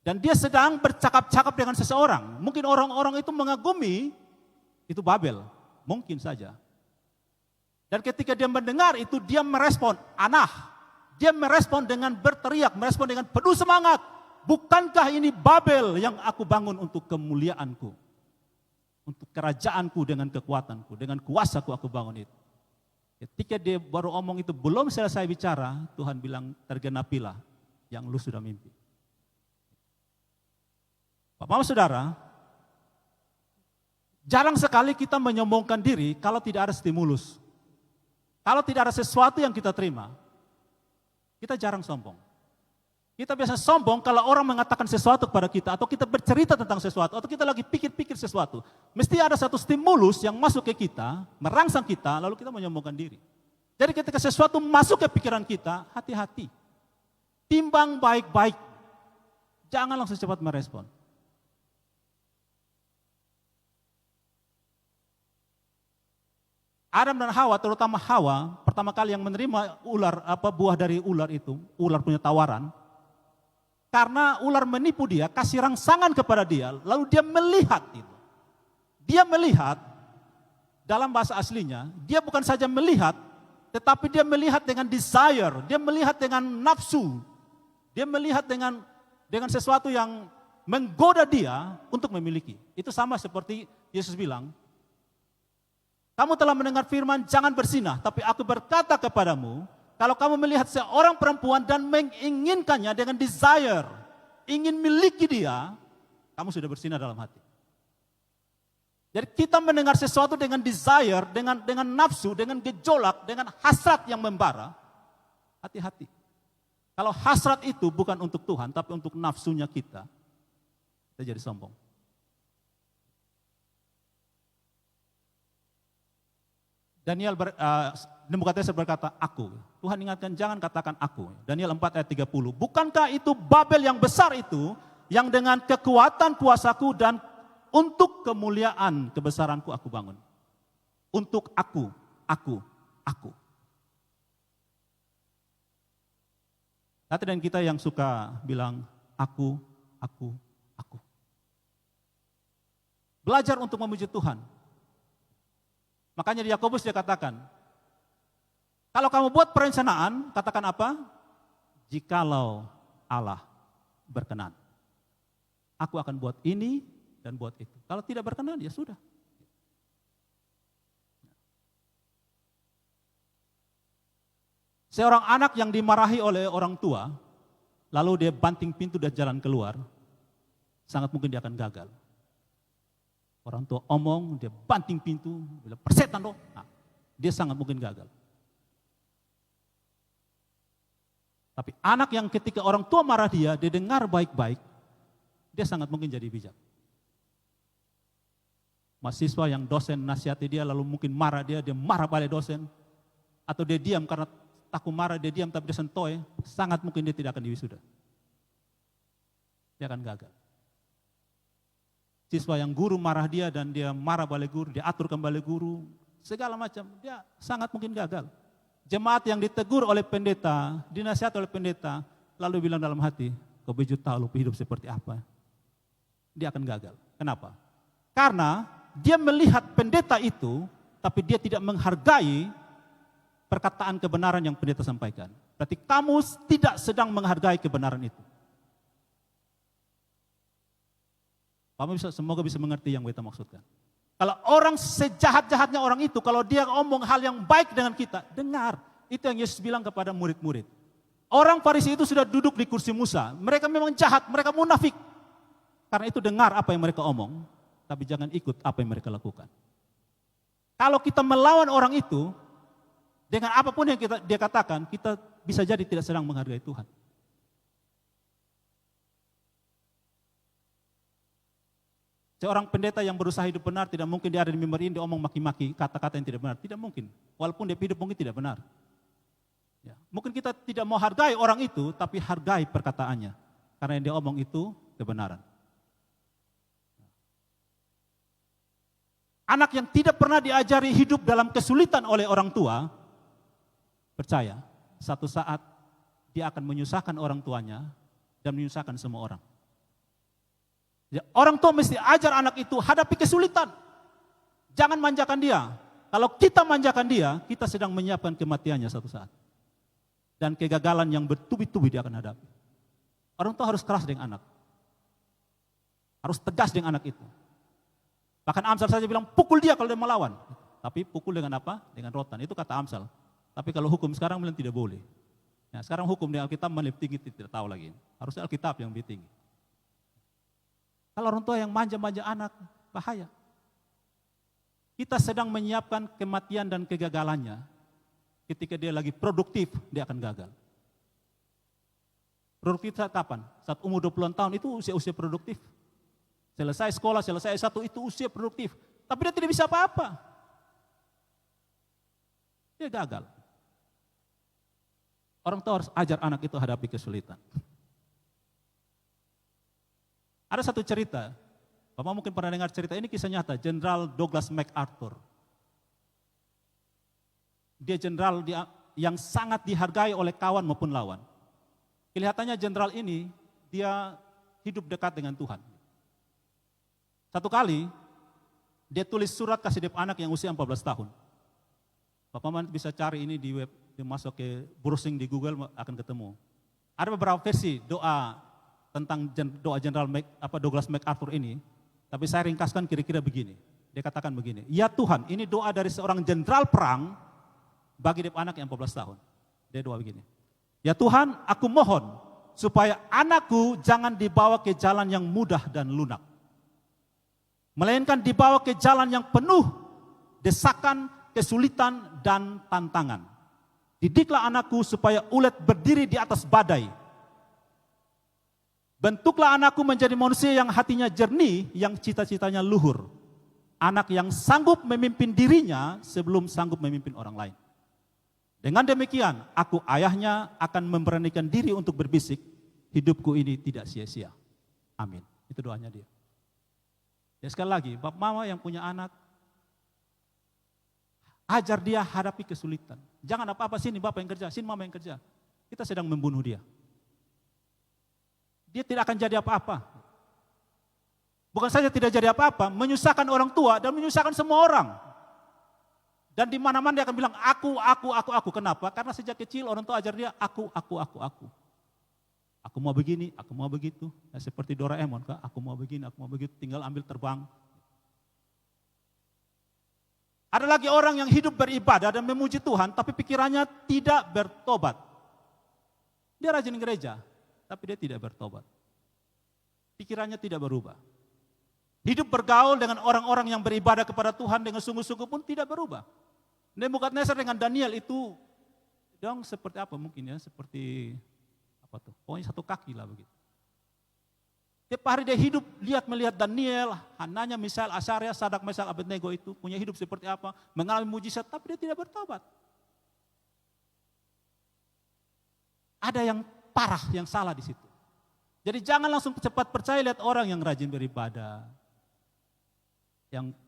Dan dia sedang bercakap-cakap dengan seseorang. Mungkin orang-orang itu mengagumi, itu Babel. Mungkin saja. Dan ketika dia mendengar itu, dia merespon, anah. Dia merespon dengan berteriak, merespon dengan penuh semangat. Bukankah ini Babel yang aku bangun untuk kemuliaanku? Untuk kerajaanku dengan kekuatanku, dengan kuasaku aku bangun itu. Ketika dia baru omong itu, belum selesai bicara, Tuhan bilang tergenapilah yang lu sudah mimpi. Bapak Saudara, jarang sekali kita menyombongkan diri kalau tidak ada stimulus. Kalau tidak ada sesuatu yang kita terima, kita jarang sombong. Kita biasa sombong kalau orang mengatakan sesuatu kepada kita, atau kita bercerita tentang sesuatu, atau kita lagi pikir-pikir sesuatu. Mesti ada satu stimulus yang masuk ke kita, merangsang kita, lalu kita menyombongkan diri. Jadi ketika sesuatu masuk ke pikiran kita, hati-hati. Timbang baik-baik. Jangan langsung cepat merespon. Adam dan Hawa, terutama Hawa, pertama kali yang menerima buah dari ular itu, ular punya tawaran. Karena ular menipu dia, kasih rangsangan kepada dia, lalu dia melihat itu. Dia melihat, dalam bahasa aslinya, dia bukan saja melihat, tetapi dia melihat dengan desire, dia melihat dengan nafsu. Dia melihat dengan sesuatu yang menggoda dia untuk memiliki. Itu sama seperti Yesus bilang, kamu telah mendengar firman, jangan berzinah, tapi aku berkata kepadamu, kalau kamu melihat seorang perempuan dan menginginkannya dengan desire, ingin miliki dia, kamu sudah berzinah dalam hati. Jadi kita mendengar sesuatu dengan desire, dengan nafsu, dengan gejolak, dengan hasrat yang membara, hati-hati. Kalau hasrat itu bukan untuk Tuhan, tapi untuk nafsunya kita jadi sombong. Nebukadnezar berkata, aku. Tuhan ingatkan, jangan katakan aku. Daniel 4 ayat 30. Bukankah itu Babel yang besar itu, yang dengan kekuatan kuasaku dan untuk kemuliaan kebesaranku aku bangun. Untuk aku. Hati dan kita yang suka bilang, aku. Belajar untuk memuji Tuhan. Makanya di Yakobus dia katakan, kalau kamu buat perencanaan, katakan apa? Jikalau Allah berkenan. Aku akan buat ini dan buat itu. Kalau tidak berkenan, ya sudah. Seorang anak yang dimarahi oleh orang tua, lalu dia banting pintu dan jalan keluar, sangat mungkin dia akan gagal. Orang tua omong, dia banting pintu, bilang persetan loh. Nah, dia sangat mungkin gagal. Tapi anak yang ketika orang tua marah dia dengar baik-baik, dia sangat mungkin jadi bijak. Mahasiswa yang dosen nasihati dia lalu mungkin marah dia marah balik dosen. Atau dia diam karena takut marah, dia diam tapi dia sentoy, sangat mungkin dia tidak akan diwisuda. Dia akan gagal. Siswa yang guru marah dia dan dia marah balik guru, dia atur kembali guru, segala macam, dia sangat mungkin gagal. Jemaat yang ditegur oleh pendeta, dinasihat oleh pendeta, lalu bilang dalam hati, kau beju tahu lu hidup seperti apa. Dia akan gagal. Kenapa? Karena dia melihat pendeta itu, tapi dia tidak menghargai perkataan kebenaran yang pendeta sampaikan. Berarti kamu tidak sedang menghargai kebenaran itu. Semoga bisa mengerti yang kita maksudkan. Kalau orang sejahat-jahatnya orang itu, kalau dia ngomong hal yang baik dengan kita, dengar. Itu yang Yesus bilang kepada murid-murid. Orang Farisi itu sudah duduk di kursi Musa. Mereka memang jahat, mereka munafik. Karena itu dengar apa yang mereka omong, tapi jangan ikut apa yang mereka lakukan. Kalau kita melawan orang itu, dengan apapun yang dia katakan, kita bisa jadi tidak sedang menghargai Tuhan. Seorang pendeta yang berusaha hidup benar, tidak mungkin dia ada di mimbar ini, dia omong maki-maki, kata-kata yang tidak benar. Tidak mungkin. Walaupun dia hidup mungkin tidak benar. Ya. Mungkin kita tidak mau hargai orang itu, tapi hargai perkataannya. Karena yang dia omong itu kebenaran. Anak yang tidak pernah diajari hidup dalam kesulitan oleh orang tua, percaya, satu saat dia akan menyusahkan orang tuanya dan menyusahkan semua orang. Ya, orang tua mesti ajar anak itu hadapi kesulitan. Jangan manjakan dia. Kalau kita manjakan dia, kita sedang menyiapkan kematiannya satu saat. Dan kegagalan yang bertubi-tubi dia akan hadapi. Orang tua harus keras dengan anak. Harus tegas dengan anak itu. Bahkan Amsal saja bilang pukul dia kalau dia melawan. Tapi pukul dengan apa? Dengan rotan. Itu kata Amsal. Tapi kalau hukum sekarang bilang tidak boleh. Ya, sekarang hukum di Alkitab lebih tinggi, tidak tahu lagi. Harusnya Alkitab yang lebih tinggi. Kalau orang tua yang manja-manja anak, bahaya. Kita sedang menyiapkan kematian dan kegagalannya. Ketika dia lagi produktif, dia akan gagal. Produktif saat kapan? Saat umur 20 tahun, itu usia-usia produktif. Selesai sekolah, selesai S1, itu usia produktif. Tapi dia tidak bisa apa-apa. Dia gagal. Orang tua harus ajar anak itu hadapi kesulitan. Ada satu cerita, Bapak mungkin pernah dengar cerita ini, kisah nyata, Jenderal Douglas MacArthur. Dia jenderal yang sangat dihargai oleh kawan maupun lawan. Kelihatannya jenderal ini, dia hidup dekat dengan Tuhan. Satu kali, dia tulis surat kasih depan anak yang usia 14 tahun. Bapak bisa cari ini di web, dia masuk ke browsing di Google akan ketemu. Ada beberapa versi doa tentang doa Jenderal Douglas MacArthur ini, tapi saya ringkaskan kira-kira begini. Dia katakan begini, ya Tuhan, ini doa dari seorang jenderal perang bagi anak yang 14 tahun. Dia doa begini, ya Tuhan, aku mohon supaya anakku jangan dibawa ke jalan yang mudah dan lunak, melainkan dibawa ke jalan yang penuh desakan, kesulitan, dan tantangan. Didiklah anakku supaya ulet berdiri di atas badai. Bentuklah anakku menjadi manusia yang hatinya jernih, yang cita-citanya luhur. Anak yang sanggup memimpin dirinya sebelum sanggup memimpin orang lain. Dengan demikian, aku ayahnya akan memberanikan diri untuk berbisik, hidupku ini tidak sia-sia. Amin. Itu doanya dia. Ya sekali lagi, bapak mama yang punya anak, ajar dia hadapi kesulitan. Jangan apa-apa, sini bapak yang kerja, sini mama yang kerja. Kita sedang membunuh dia. Dia tidak akan jadi apa-apa. Bukan saja tidak jadi apa-apa, menyusahkan orang tua dan menyusahkan semua orang. Dan di mana-mana dia akan bilang aku. Kenapa? Karena sejak kecil orang tua ajar dia aku. Aku mau begini, aku mau begitu. Ya, seperti Doraemon, aku mau begini, aku mau begitu, tinggal ambil terbang. Ada lagi orang yang hidup beribadah dan memuji Tuhan, tapi pikirannya tidak bertobat. Dia rajin gereja, tapi dia tidak bertobat. Pikirannya tidak berubah. Hidup bergaul dengan orang-orang yang beribadah kepada Tuhan dengan sungguh-sungguh pun tidak berubah. Nebukadnezar dengan Daniel itu dong seperti apa mungkin ya, seperti apa tuh? Pokoknya satu kaki lah begitu. Tiap hari dia hidup melihat Daniel, Hananya, Misael, Asaria, Sadak, Mesak, Abednego itu punya hidup seperti apa, mengalami mujizat, tapi dia tidak bertobat. Ada yang parah, yang salah di situ. Jadi jangan langsung cepat percaya lihat orang yang rajin beribadah. Yang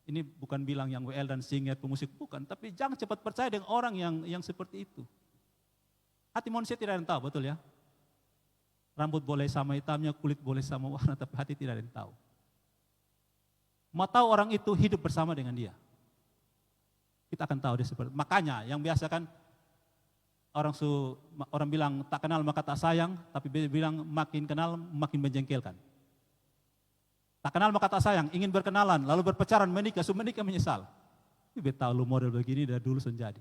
ini bukan bilang yang WL dan singer, pemusik, bukan. Tapi jangan cepat percaya dengan orang yang seperti itu. Hati manusia tidak ada yang tahu, betul ya? Rambut boleh sama hitamnya, kulit boleh sama warna, tapi hati tidak ada yang tahu. Mau tahu orang itu hidup bersama dengan dia. Kita akan tahu dia seperti. Makanya yang biasa kan, Orang bilang tak kenal maka tak sayang, tapi bilang makin kenal makin menjengkelkan. Tak kenal maka tak sayang, ingin berkenalan, lalu berpacaran, menikah, menikah menyesal. Ini tahu lu model begini dari dulu senjadi.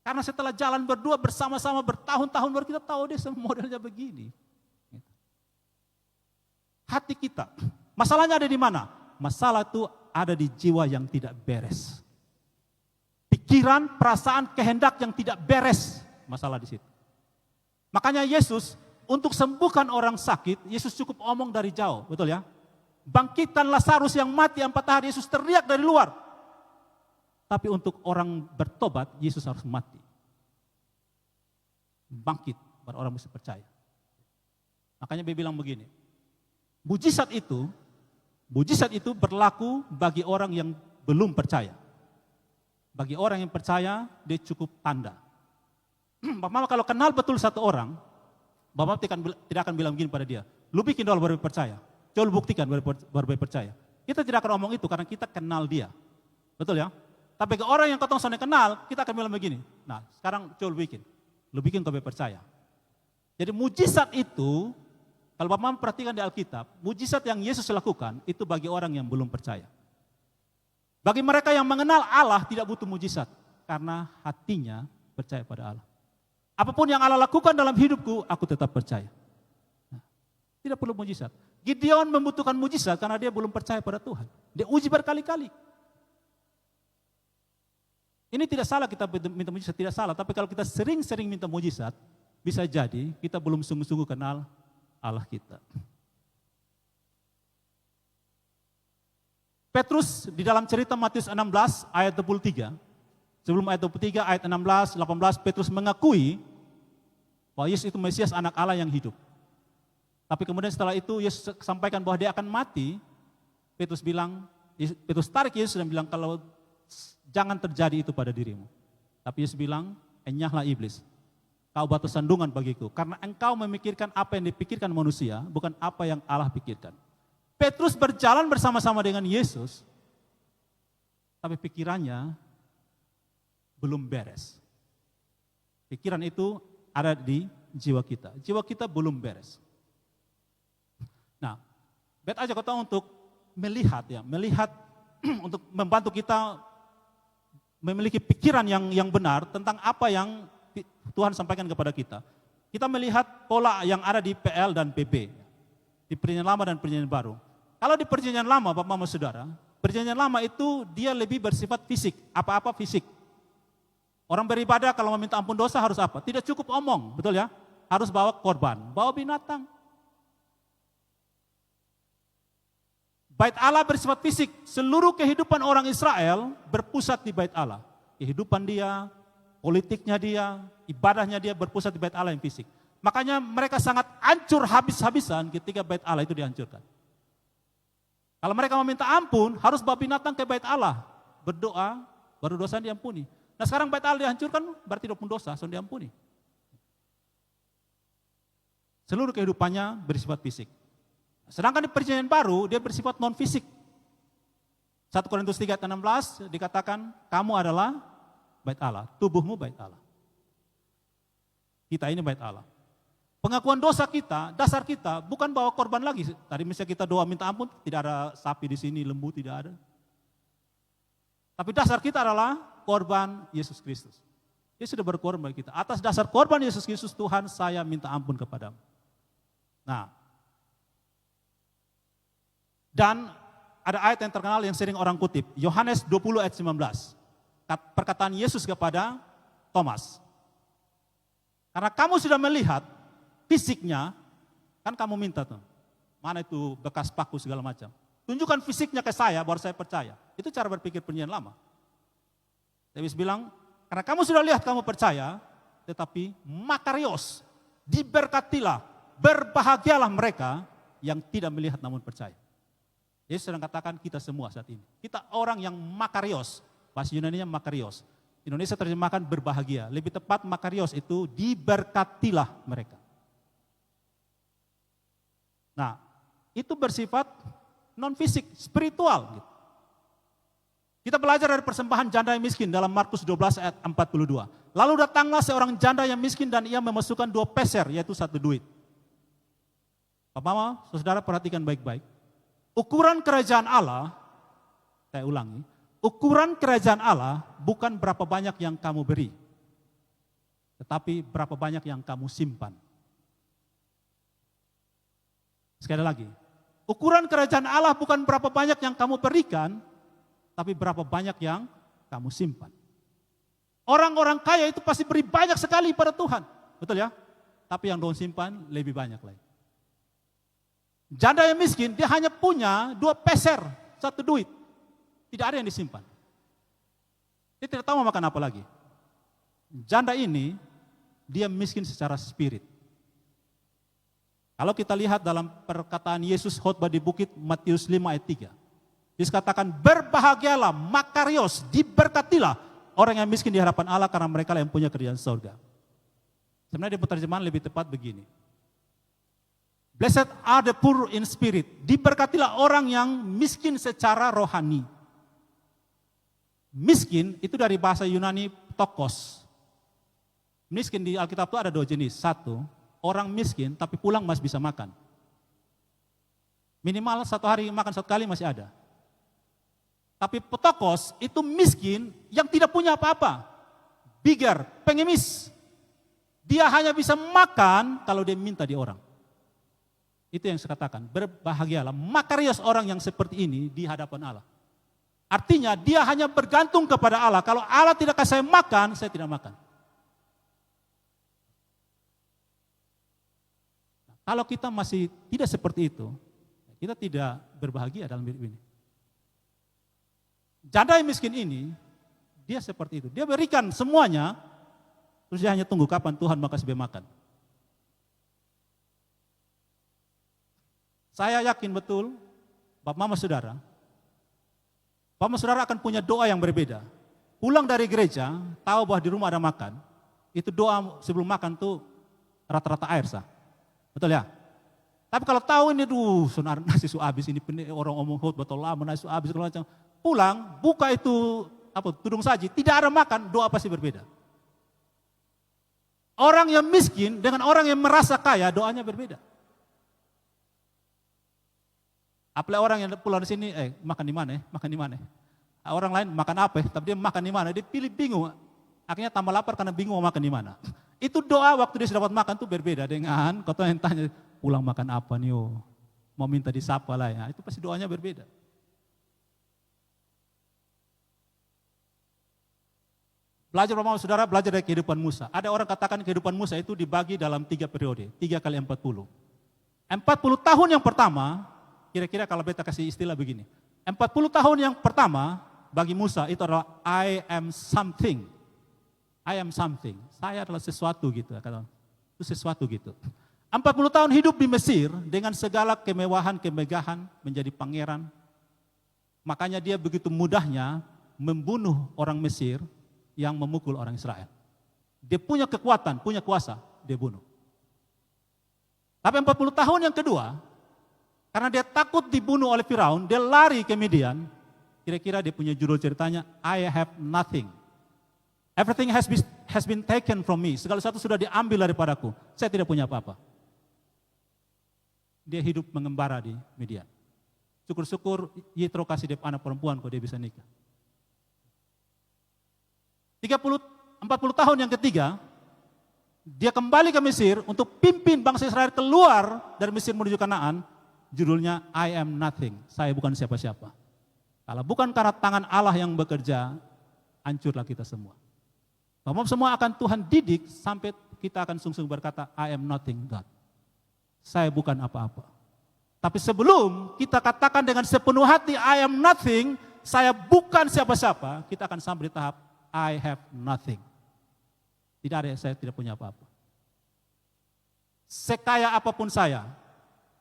Karena setelah jalan berdua bersama-sama bertahun-tahun baru kita tahu dia modelnya begini. Hati kita, masalahnya ada di mana? Masalah itu ada di jiwa yang tidak beres. Pikiran, perasaan, kehendak yang tidak beres, masalah di situ. Makanya Yesus untuk sembuhkan orang sakit, Yesus cukup omong dari jauh, betul ya? Bangkitkan Lazarus yang mati 4 hari, Yesus teriak dari luar. Tapi untuk orang bertobat, Yesus harus mati. Bangkit, baru orang bisa percaya. Makanya dia bilang begini, mujizat itu berlaku bagi orang yang belum percaya. Bagi orang yang percaya, dia cukup tanda. Bapak kalau kenal betul satu orang, Bapak tidak akan bilang begini pada dia, lu bikin doa baru percaya. Coba lu buktikan baru percaya. Kita tidak akan ngomong itu karena kita kenal dia. Betul ya? Tapi ke orang yang ketong sana kenal, kita akan bilang begini. Nah, sekarang coba lu bikin kau percaya. Jadi mujizat itu, kalau Bapak perhatikan di Alkitab, mujizat yang Yesus lakukan itu bagi orang yang belum percaya. Bagi mereka yang mengenal Allah tidak butuh mujizat karena hatinya percaya pada Allah. Apapun yang Allah lakukan dalam hidupku, aku tetap percaya. Nah, tidak perlu mujizat. Gideon membutuhkan mujizat karena dia belum percaya pada Tuhan. Dia uji berkali-kali. Ini tidak salah kita minta mujizat, tidak salah. Tapi kalau kita sering-sering minta mujizat, bisa jadi kita belum sungguh-sungguh kenal Allah kita. Petrus di dalam cerita Matius 16 ayat 23, sebelum ayat 23, ayat 16, 18, Petrus mengakui bahwa Yesus itu Mesias anak Allah yang hidup. Tapi kemudian setelah itu Yesus sampaikan bahwa dia akan mati, Petrus tarik Yesus dan bilang kalau jangan terjadi itu pada dirimu. Tapi Yesus bilang, enyahlah iblis, kau batu sandungan bagiku, karena engkau memikirkan apa yang dipikirkan manusia, bukan apa yang Allah pikirkan. Petrus berjalan bersama-sama dengan Yesus, tapi pikirannya belum beres. Pikiran itu ada di jiwa kita. Jiwa kita belum beres. Nah, bet aja kau untuk melihat untuk membantu kita memiliki pikiran yang benar tentang apa yang Tuhan sampaikan kepada kita. Kita melihat pola yang ada di PL dan PB, di Perjanjian Lama dan Perjanjian Baru. Kalau di Perjanjian Lama, Bapak Mama Saudara, Perjanjian Lama itu dia lebih bersifat fisik, apa-apa fisik. Orang beribadah kalau meminta ampun dosa harus apa? Tidak cukup omong, betul ya? Harus bawa korban, bawa binatang. Bait Allah bersifat fisik, seluruh kehidupan orang Israel berpusat di Bait Allah. Kehidupan dia, politiknya dia, ibadahnya dia berpusat di Bait Allah yang fisik. Makanya mereka sangat hancur habis-habisan ketika Bait Allah itu dihancurkan. Kalau mereka meminta ampun, harus bawa binatang ke Bait Allah. Berdoa, baru dosa diampuni. Nah sekarang Bait Allah dihancurkan, berarti 20 dosa, sudah diampuni. Seluruh kehidupannya bersifat fisik. Sedangkan di Perjanjian Baru, dia bersifat non-fisik. 1 Korintus 3:16 dikatakan, kamu adalah Bait Allah, tubuhmu Bait Allah. Kita ini Bait Allah. Pengakuan dosa kita, dasar kita bukan bawa korban lagi. Tadi misalnya kita doa minta ampun, tidak ada sapi di sini, lembu tidak ada. Tapi dasar kita adalah korban Yesus Kristus. Dia sudah berkorban bagi kita. Atas dasar korban Yesus Kristus, Tuhan saya minta ampun kepadamu. Nah, dan ada ayat yang terkenal yang sering orang kutip. Yohanes 20 ayat 19. Perkataan Yesus kepada Thomas. Karena kamu sudah melihat fisiknya, kan kamu minta tuh, mana itu bekas paku segala macam. Tunjukkan fisiknya ke saya, baru saya percaya. Itu cara berpikir Perjanjian Lama. Yesus bilang, karena kamu sudah lihat kamu percaya, tetapi makarios, diberkatilah, berbahagialah mereka yang tidak melihat namun percaya. Yesus sedang katakan kita semua saat ini. Kita orang yang makarios, bahasa Yunaninya makarios. Indonesia terjemahkan berbahagia, lebih tepat makarios itu diberkatilah mereka. Nah, itu bersifat non-fisik, spiritual. Kita belajar dari persembahan janda yang miskin dalam Markus 12 ayat 42. Lalu datanglah seorang janda yang miskin dan ia memasukkan 2 peser, yaitu 1 duit. Bapak Mama, saudara perhatikan baik-baik. Ukuran kerajaan Allah, saya ulangi, ukuran kerajaan Allah bukan berapa banyak yang kamu beri, tetapi berapa banyak yang kamu simpan. Sekali lagi, ukuran kerajaan Allah bukan berapa banyak yang kamu berikan, tapi berapa banyak yang kamu simpan. Orang-orang kaya itu pasti beri banyak sekali pada Tuhan, betul ya? Tapi yang dong simpan lebih banyak lagi. Janda yang miskin, dia hanya punya 2 peser, 1 duit. Tidak ada yang disimpan. Dia tidak tahu mau makan apa lagi. Janda ini, dia miskin secara spirit. Kalau kita lihat dalam perkataan Yesus khotbah di bukit Matius 5 ayat 3. Dikatakan berbahagialah, makarios, diberkatilah orang yang miskin di hadapan Allah karena mereka yang punya kerajaan surga. Sebenarnya di penerjemahan lebih tepat begini. Blessed are the poor in spirit. Diberkatilah orang yang miskin secara rohani. Miskin itu dari bahasa Yunani tokos. Miskin di Alkitab itu ada 2 jenis. 1, orang miskin tapi pulang masih bisa makan. Minimal 1 hari makan 1 kali masih ada. Tapi petokos itu miskin yang tidak punya apa-apa. Bigger, pengemis. Dia hanya bisa makan kalau dia minta di orang. Itu yang saya katakan, berbahagialah, makarios orang yang seperti ini di hadapan Allah. Artinya dia hanya bergantung kepada Allah. Kalau Allah tidak kasih saya makan, saya tidak makan. Nah, kalau kita masih tidak seperti itu, kita tidak berbahagia dalam hidup ini. Janda yang miskin ini, dia seperti itu. Dia berikan semuanya, terus dia hanya tunggu kapan Tuhan mau kasih dia makan. Saya yakin betul, Bapak Mama Saudara akan punya doa yang berbeda. Pulang dari gereja, tahu bahwa di rumah ada makan, itu doa sebelum makan tuh rata-rata air sah. Betul ya? Tapi kalau tahu ini, sonar nasi su habis, ini orang ngomong betul lama, nasi su habis, macam pulang, buka itu tudung saji, tidak ada makan, doa pasti berbeda. Orang yang miskin dengan orang yang merasa kaya, doanya berbeda. Apalagi orang yang pulang di sini, makan di mana? Makan di mana? Orang lain makan apa? Tapi dia makan di mana? Dia pilih bingung. Akhirnya tambah lapar karena bingung mau makan di mana. Itu doa waktu dia sudah dapat makan tuh berbeda dengan kau yang tanya pulang makan apa nih? Oh, mau minta disapa lah ya. Itu pasti doanya berbeda. Belajar Bapak Saudara, belajar dari kehidupan Musa. Ada orang katakan kehidupan Musa itu dibagi dalam 3 periode, 3 kali 40. 40 tahun yang pertama, kira-kira kalau beta kasih istilah begini. 40 tahun yang pertama bagi Musa itu adalah I am something. I am something. Saya adalah sesuatu gitu. Itu sesuatu gitu. 40 tahun hidup di Mesir dengan segala kemewahan, kemegahan, menjadi pangeran. Makanya dia begitu mudahnya membunuh orang Mesir yang memukul orang Israel. Dia punya kekuatan, punya kuasa, dia bunuh. Tapi 40 tahun yang kedua, karena dia takut dibunuh oleh Firaun, dia lari ke Midian. Kira-kira dia punya judul ceritanya, I have nothing. Everything has been taken from me. Segala sesuatu sudah diambil daripadaku. Saya tidak punya apa-apa. Dia hidup mengembara di Midian. Syukur-syukur Yitro kasih dia anak perempuan kok dia bisa nikah. 40 tahun yang ketiga, dia kembali ke Mesir untuk pimpin bangsa Israel keluar dari Mesir menuju Kanaan. Judulnya I am nothing, saya bukan siapa-siapa. Kalau bukan karena tangan Allah yang bekerja, hancurlah kita semua. Bapak semua akan Tuhan didik sampai kita akan sungguh-sungguh berkata I am nothing God. Saya bukan apa-apa. Tapi sebelum kita katakan dengan sepenuh hati I am nothing, saya bukan siapa-siapa, kita akan sampai di tahap I have nothing. Tidak ada, saya tidak punya apa-apa. Sekaya apapun saya,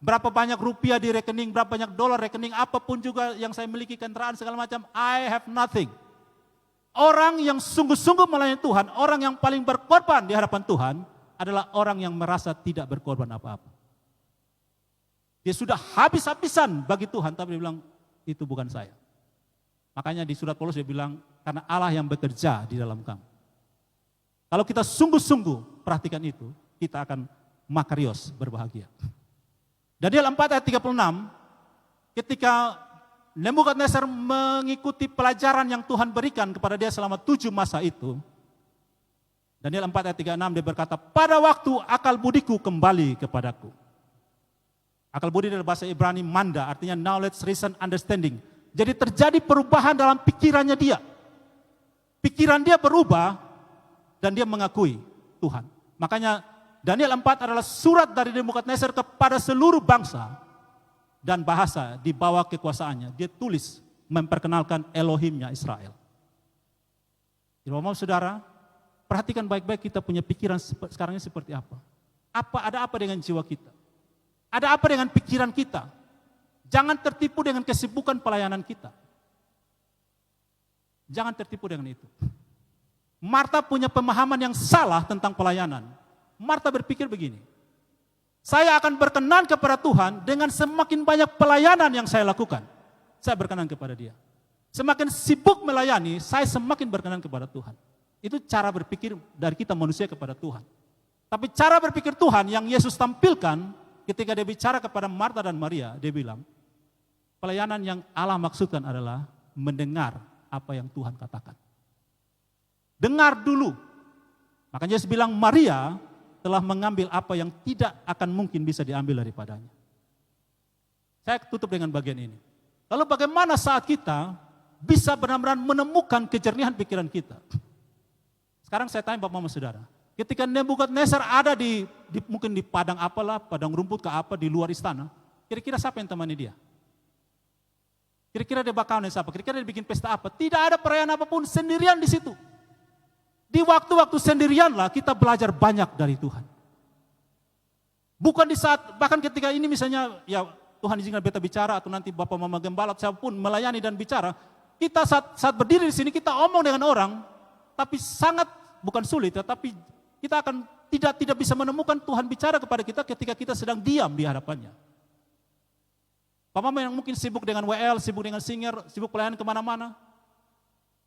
berapa banyak rupiah di rekening, berapa banyak dolar rekening, apapun juga yang saya miliki, kendaraan segala macam, I have nothing. Orang yang sungguh-sungguh melayani Tuhan, orang yang paling berkorban di hadapan Tuhan adalah orang yang merasa tidak berkorban apa-apa. Dia sudah habis-habisan bagi Tuhan, tapi dia bilang, itu bukan saya. Makanya di surat Paulus dia bilang, karena Allah yang bekerja di dalam kamu. Kalau kita sungguh-sungguh perhatikan itu, kita akan makarios, berbahagia. Daniel 4 ayat 36, ketika Nebukadnezar mengikuti pelajaran yang Tuhan berikan kepada dia selama 7 masa itu, Daniel 4 ayat 36 dia berkata, pada waktu akal budiku kembali kepadaku. Akal budi dalam bahasa Ibrani manda, artinya knowledge, reason, understanding. Jadi terjadi perubahan dalam pikirannya dia. Pikiran dia berubah dan dia mengakui Tuhan. Makanya Daniel 4 adalah surat dari Nebukadnezar kepada seluruh bangsa dan bahasa di bawah kekuasaannya. Dia tulis memperkenalkan Elohimnya Israel. Bapak-bapak saudara, perhatikan baik-baik kita punya pikiran sekarang ini seperti apa. Ada apa dengan jiwa kita? Ada apa dengan pikiran kita? Jangan tertipu dengan kesibukan pelayanan kita. Jangan tertipu dengan itu. Marta punya pemahaman yang salah tentang pelayanan. Marta berpikir begini, saya akan berkenan kepada Tuhan dengan semakin banyak pelayanan yang saya lakukan. Saya berkenan kepada Dia. Semakin sibuk melayani, saya semakin berkenan kepada Tuhan. Itu cara berpikir dari kita manusia kepada Tuhan. Tapi cara berpikir Tuhan yang Yesus tampilkan ketika dia bicara kepada Marta dan Maria, dia bilang, pelayanan yang Allah maksudkan adalah mendengar apa yang Tuhan katakan. Dengar dulu. Makanya Yesus bilang Maria telah mengambil apa yang tidak akan mungkin bisa diambil daripadanya. Saya tutup dengan bagian ini. Lalu bagaimana saat kita bisa benar-benar menemukan kejernihan pikiran kita? Sekarang saya tanya Bapak-Bapak Saudara, ketika Nebukadnezar ada mungkin di padang apalah, padang rumput ke apa di luar istana, kira-kira siapa yang temani dia? Kira-kira dia bakal siapa? Kira-kira dia bikin pesta apa? Tidak ada perayaan apapun, sendirian di situ. Di waktu-waktu sendirianlah kita belajar banyak dari Tuhan. Bukan di saat, bahkan ketika ini misalnya, ya Tuhan izinkan beta bicara, atau nanti Bapak Mama Gembala, siapapun melayani dan bicara, kita saat berdiri di sini, kita omong dengan orang, tapi sangat, bukan sulit, tetapi kita akan tidak bisa menemukan Tuhan bicara kepada kita ketika kita sedang diam di hadapannya. Bapak yang mungkin sibuk dengan WL, sibuk dengan singer, sibuk pelayanan kemana-mana.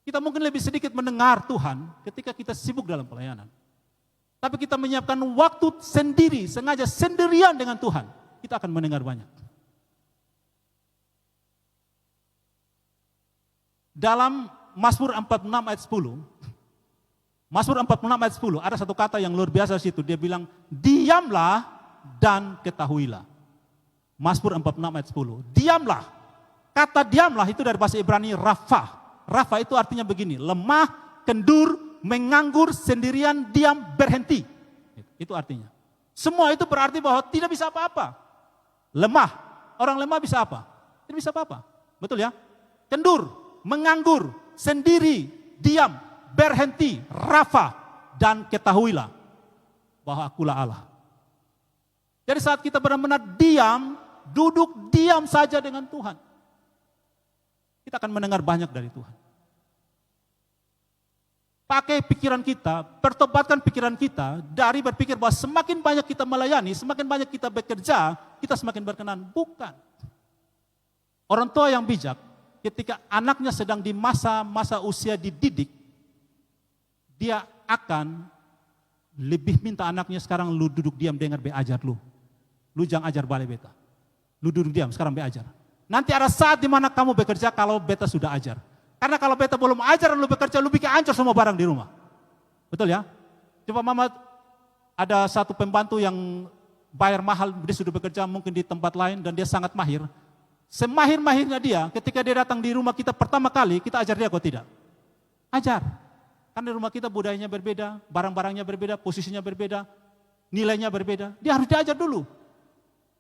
Kita mungkin lebih sedikit mendengar Tuhan ketika kita sibuk dalam pelayanan. Tapi kita menyiapkan waktu sendiri, sengaja sendirian dengan Tuhan. Kita akan mendengar banyak. Dalam Mazmur 46 ayat 10, Mazmur 46 ayat 10, ada satu kata yang luar biasa di situ. Dia bilang, diamlah dan ketahuilah. Mazmur 46 ayat 10. Diamlah. Kata diamlah itu dari bahasa Ibrani rafah. Rafah itu artinya begini, lemah, kendur, menganggur, sendirian, diam, berhenti. Itu artinya. Semua itu berarti bahwa tidak bisa apa-apa. Lemah. Orang lemah bisa apa? Tidak bisa apa-apa. Betul ya? Kendur, menganggur, sendiri, diam, berhenti, rafah, dan ketahuilah bahwa akulah Allah. Jadi saat kita benar-benar diam, duduk diam saja dengan Tuhan, kita akan mendengar banyak dari Tuhan. Pakai pikiran kita, pertobatkan pikiran kita dari berpikir bahwa semakin banyak kita melayani, semakin banyak kita bekerja, kita semakin berkenan. Bukan. Orang tua yang bijak, ketika anaknya sedang di masa usia dididik, dia akan lebih minta anaknya sekarang lu duduk diam dengar be ajar lu. Lu jangan ajar balik beta. Lu duduk diam sekarang be ajar. Nanti ada saat di mana kamu bekerja kalau beta sudah ajar. Karena kalau beta belum ajar lu bekerja, lu bikin hancur semua barang di rumah. Betul ya? Coba mama ada satu pembantu yang bayar mahal, dia sudah bekerja mungkin di tempat lain dan dia sangat mahir. Semahir-mahirnya dia, ketika dia datang di rumah kita pertama kali, kita ajar dia kok tidak? Ajar. Karena di rumah kita budayanya berbeda, barang-barangnya berbeda, posisinya berbeda, nilainya berbeda. Dia harus diajar dulu.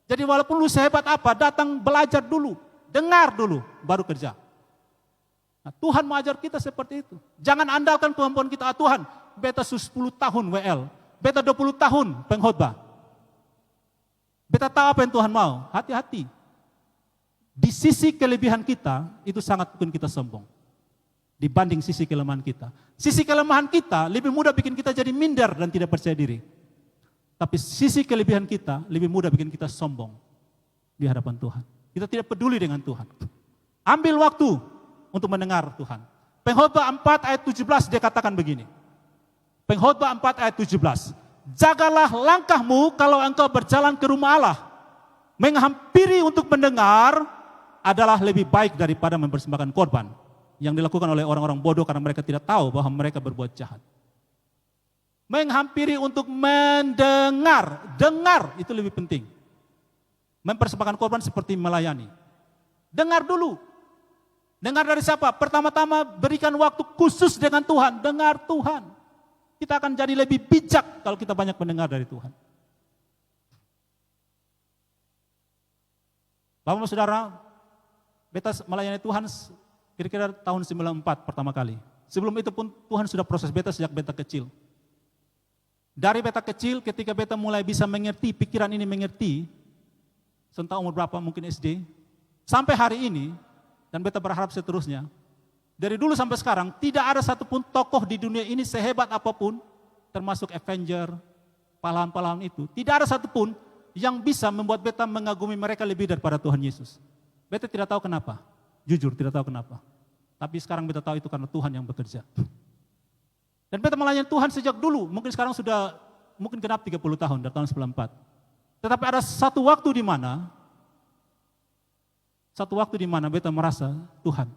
Jadi walaupun lu sehebat apa, datang belajar dulu, dengar dulu, baru kerja. Nah, Tuhan mengajar kita seperti itu. Jangan andalkan kemampuan kita, Tuhan, beta 10 tahun WL, beta 20 tahun pengkhotbah. Beta tahu apa yang Tuhan mau, hati-hati. Di sisi kelebihan kita, itu sangat mungkin kita sombong. Dibanding sisi kelemahan kita. Sisi kelemahan kita lebih mudah bikin kita jadi minder dan tidak percaya diri. Tapi sisi kelebihan kita lebih mudah bikin kita sombong di hadapan Tuhan. Kita tidak peduli dengan Tuhan. Ambil waktu untuk mendengar Tuhan. Pengkhotbah 4 ayat 17 dia katakan begini. Pengkhotbah 4 ayat 17. Jagalah langkahmu kalau engkau berjalan ke rumah Allah. Menghampiri untuk mendengar adalah lebih baik daripada mempersembahkan korban yang dilakukan oleh orang-orang bodoh karena mereka tidak tahu bahwa mereka berbuat jahat. Menghampiri untuk mendengar, dengar itu lebih penting. Mempersembahkan korban seperti melayani. Dengar dulu. Dengar dari siapa? Pertama-tama berikan waktu khusus dengan Tuhan, dengar Tuhan. Kita akan jadi lebih bijak kalau kita banyak mendengar dari Tuhan. Bapak Saudara, beta melayani Tuhan kira-kira tahun 94 pertama kali. Sebelum itu pun Tuhan sudah proses beta sejak beta kecil. Dari beta kecil ketika beta mulai bisa mengerti, pikiran ini mengerti, tentang umur berapa mungkin SD, sampai hari ini, dan beta berharap seterusnya, dari dulu sampai sekarang tidak ada satupun tokoh di dunia ini sehebat apapun, termasuk Avenger, pahlawan-pahlawan itu, tidak ada satupun yang bisa membuat beta mengagumi mereka lebih daripada Tuhan Yesus. Beta tidak tahu kenapa, jujur tidak tahu kenapa. Tapi sekarang beta tahu itu karena Tuhan yang bekerja. Dan beta melayani Tuhan sejak dulu, mungkin sekarang sudah mungkin genap 30 tahun dari tahun 94. Tetapi ada satu waktu di mana beta merasa Tuhan,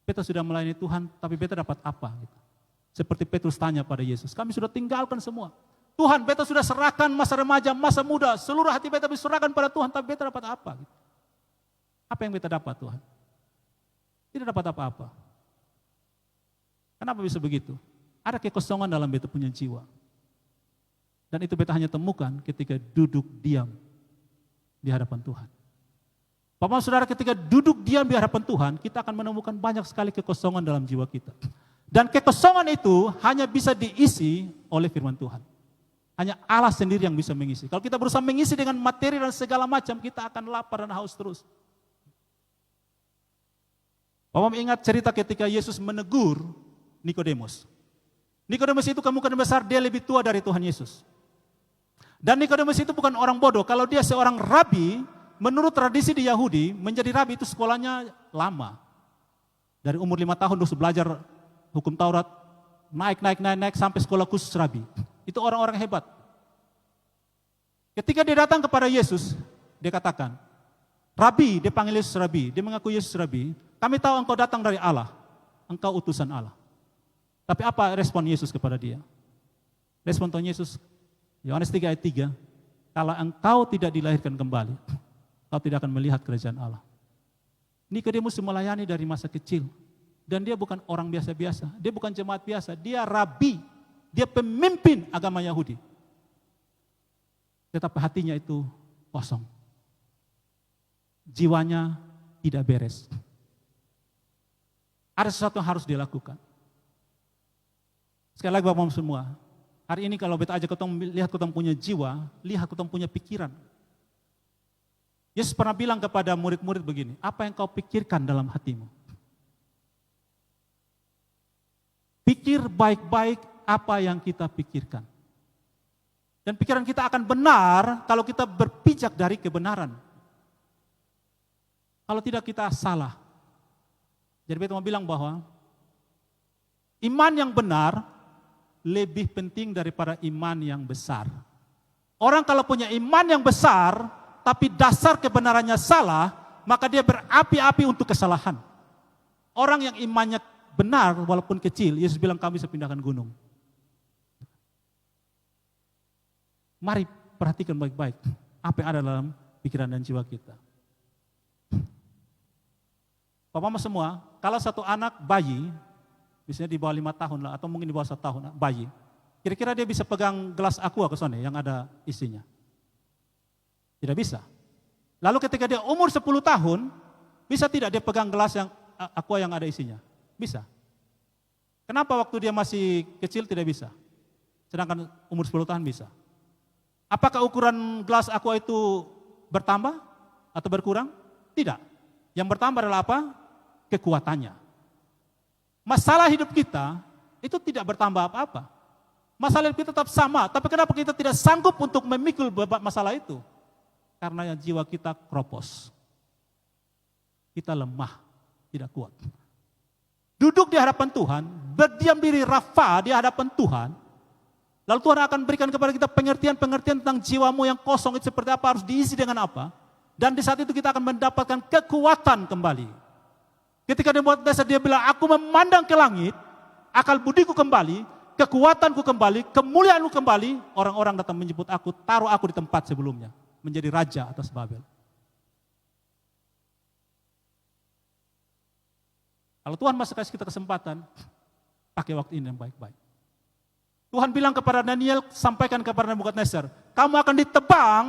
beta sudah melayani Tuhan, tapi beta dapat apa? Gitu. Seperti Petrus tanya pada Yesus, kami sudah tinggalkan semua. Tuhan, beta sudah serahkan masa remaja, masa muda, seluruh hati beta diserahkan pada Tuhan, tapi beta dapat apa? Gitu. Apa yang beta dapat Tuhan? Tidak dapat apa-apa. Kenapa bisa begitu? Ada kekosongan dalam beta punya jiwa. Dan itu beta hanya temukan ketika duduk diam di hadapan Tuhan. Bapak Saudara, ketika duduk diam di hadapan Tuhan, kita akan menemukan banyak sekali kekosongan dalam jiwa kita. Dan kekosongan itu hanya bisa diisi oleh firman Tuhan. Hanya Allah sendiri yang bisa mengisi. Kalau kita berusaha mengisi dengan materi dan segala macam, kita akan lapar dan haus terus. Bapak ingat cerita ketika Yesus menegur Nikodemus. Nikodemus itu kemungkinan besar dia lebih tua dari Tuhan Yesus. Dan Nikodemus itu bukan orang bodoh. Kalau dia seorang rabi, menurut tradisi di Yahudi, menjadi rabi itu sekolahnya lama. Dari umur 5 tahun terus belajar hukum Taurat, naik sampai sekolah khusus rabi. Itu orang-orang hebat. Ketika dia datang kepada Yesus, dia katakan, Rabi, dia panggil Yesus Rabi, dia mengaku Yesus Rabi, kami tahu engkau datang dari Allah, engkau utusan Allah. Tapi apa respon Yesus kepada dia? Respon Tuhan Yesus, Yohanes 3 ayat 3, kalau engkau tidak dilahirkan kembali, kau tidak akan melihat kerajaan Allah. Nikodemus melayani dari masa kecil. Dan dia bukan orang biasa-biasa, dia bukan jemaat biasa, dia rabi, dia pemimpin agama Yahudi. Tetapi hatinya itu kosong. Jiwanya tidak beres. Ada sesuatu yang harus dilakukan. Sekali lagi Bapak semua, hari ini kalau beta ajak ketong lihat ketong punya jiwa, lihat ketong punya pikiran. Yesus pernah bilang kepada murid-murid begini, apa yang kau pikirkan dalam hatimu? Pikir baik-baik apa yang kita pikirkan. Dan pikiran kita akan benar kalau kita berpijak dari kebenaran. Kalau tidak kita salah. Jadi beta mau bilang bahwa iman yang benar lebih penting daripada iman yang besar. Orang kalau punya iman yang besar, tapi dasar kebenarannya salah, maka dia berapi-api untuk kesalahan. Orang yang imannya benar walaupun kecil, Yesus bilang kami bisa pindahkan gunung. Mari perhatikan baik-baik apa yang ada dalam pikiran dan jiwa kita. Bapak-bapak semua, kalau satu anak bayi, misalnya di bawah 5 tahun lah, atau mungkin di bawah 1 tahun, bayi, kira-kira dia bisa pegang gelas aqua ke sana yang ada isinya? Tidak bisa. Lalu ketika dia umur 10 tahun, bisa tidak dia pegang gelas yang aqua yang ada isinya? Bisa. Kenapa waktu dia masih kecil tidak bisa? Sedangkan umur 10 tahun bisa. Apakah ukuran gelas aqua itu bertambah atau berkurang? Tidak. Yang bertambah adalah apa? Kekuatannya. Masalah hidup kita itu tidak bertambah apa-apa. Masalah hidup kita tetap sama, tapi kenapa kita tidak sanggup untuk memikul beban masalah itu? Karena jiwa kita kropos. Kita lemah, tidak kuat. Duduk di hadapan Tuhan, berdiam diri rafa di hadapan Tuhan, Lalu Tuhan akan berikan kepada kita pengertian-pengertian tentang jiwamu yang kosong itu seperti apa, harus diisi dengan apa. Dan di saat itu kita akan mendapatkan kekuatan kembali. Ketika Nebukadnezar dia bilang, aku memandang ke langit, akal budiku kembali, kekuatanku kembali, kemuliaanku kembali, orang-orang datang menyebut aku, taruh aku di tempat sebelumnya, menjadi raja atas Babel. Kalau Tuhan masih kasih kita kesempatan, pakai waktu ini yang baik-baik. Tuhan bilang kepada Daniel, sampaikan kepada Nebukadnezar, kamu akan ditebang,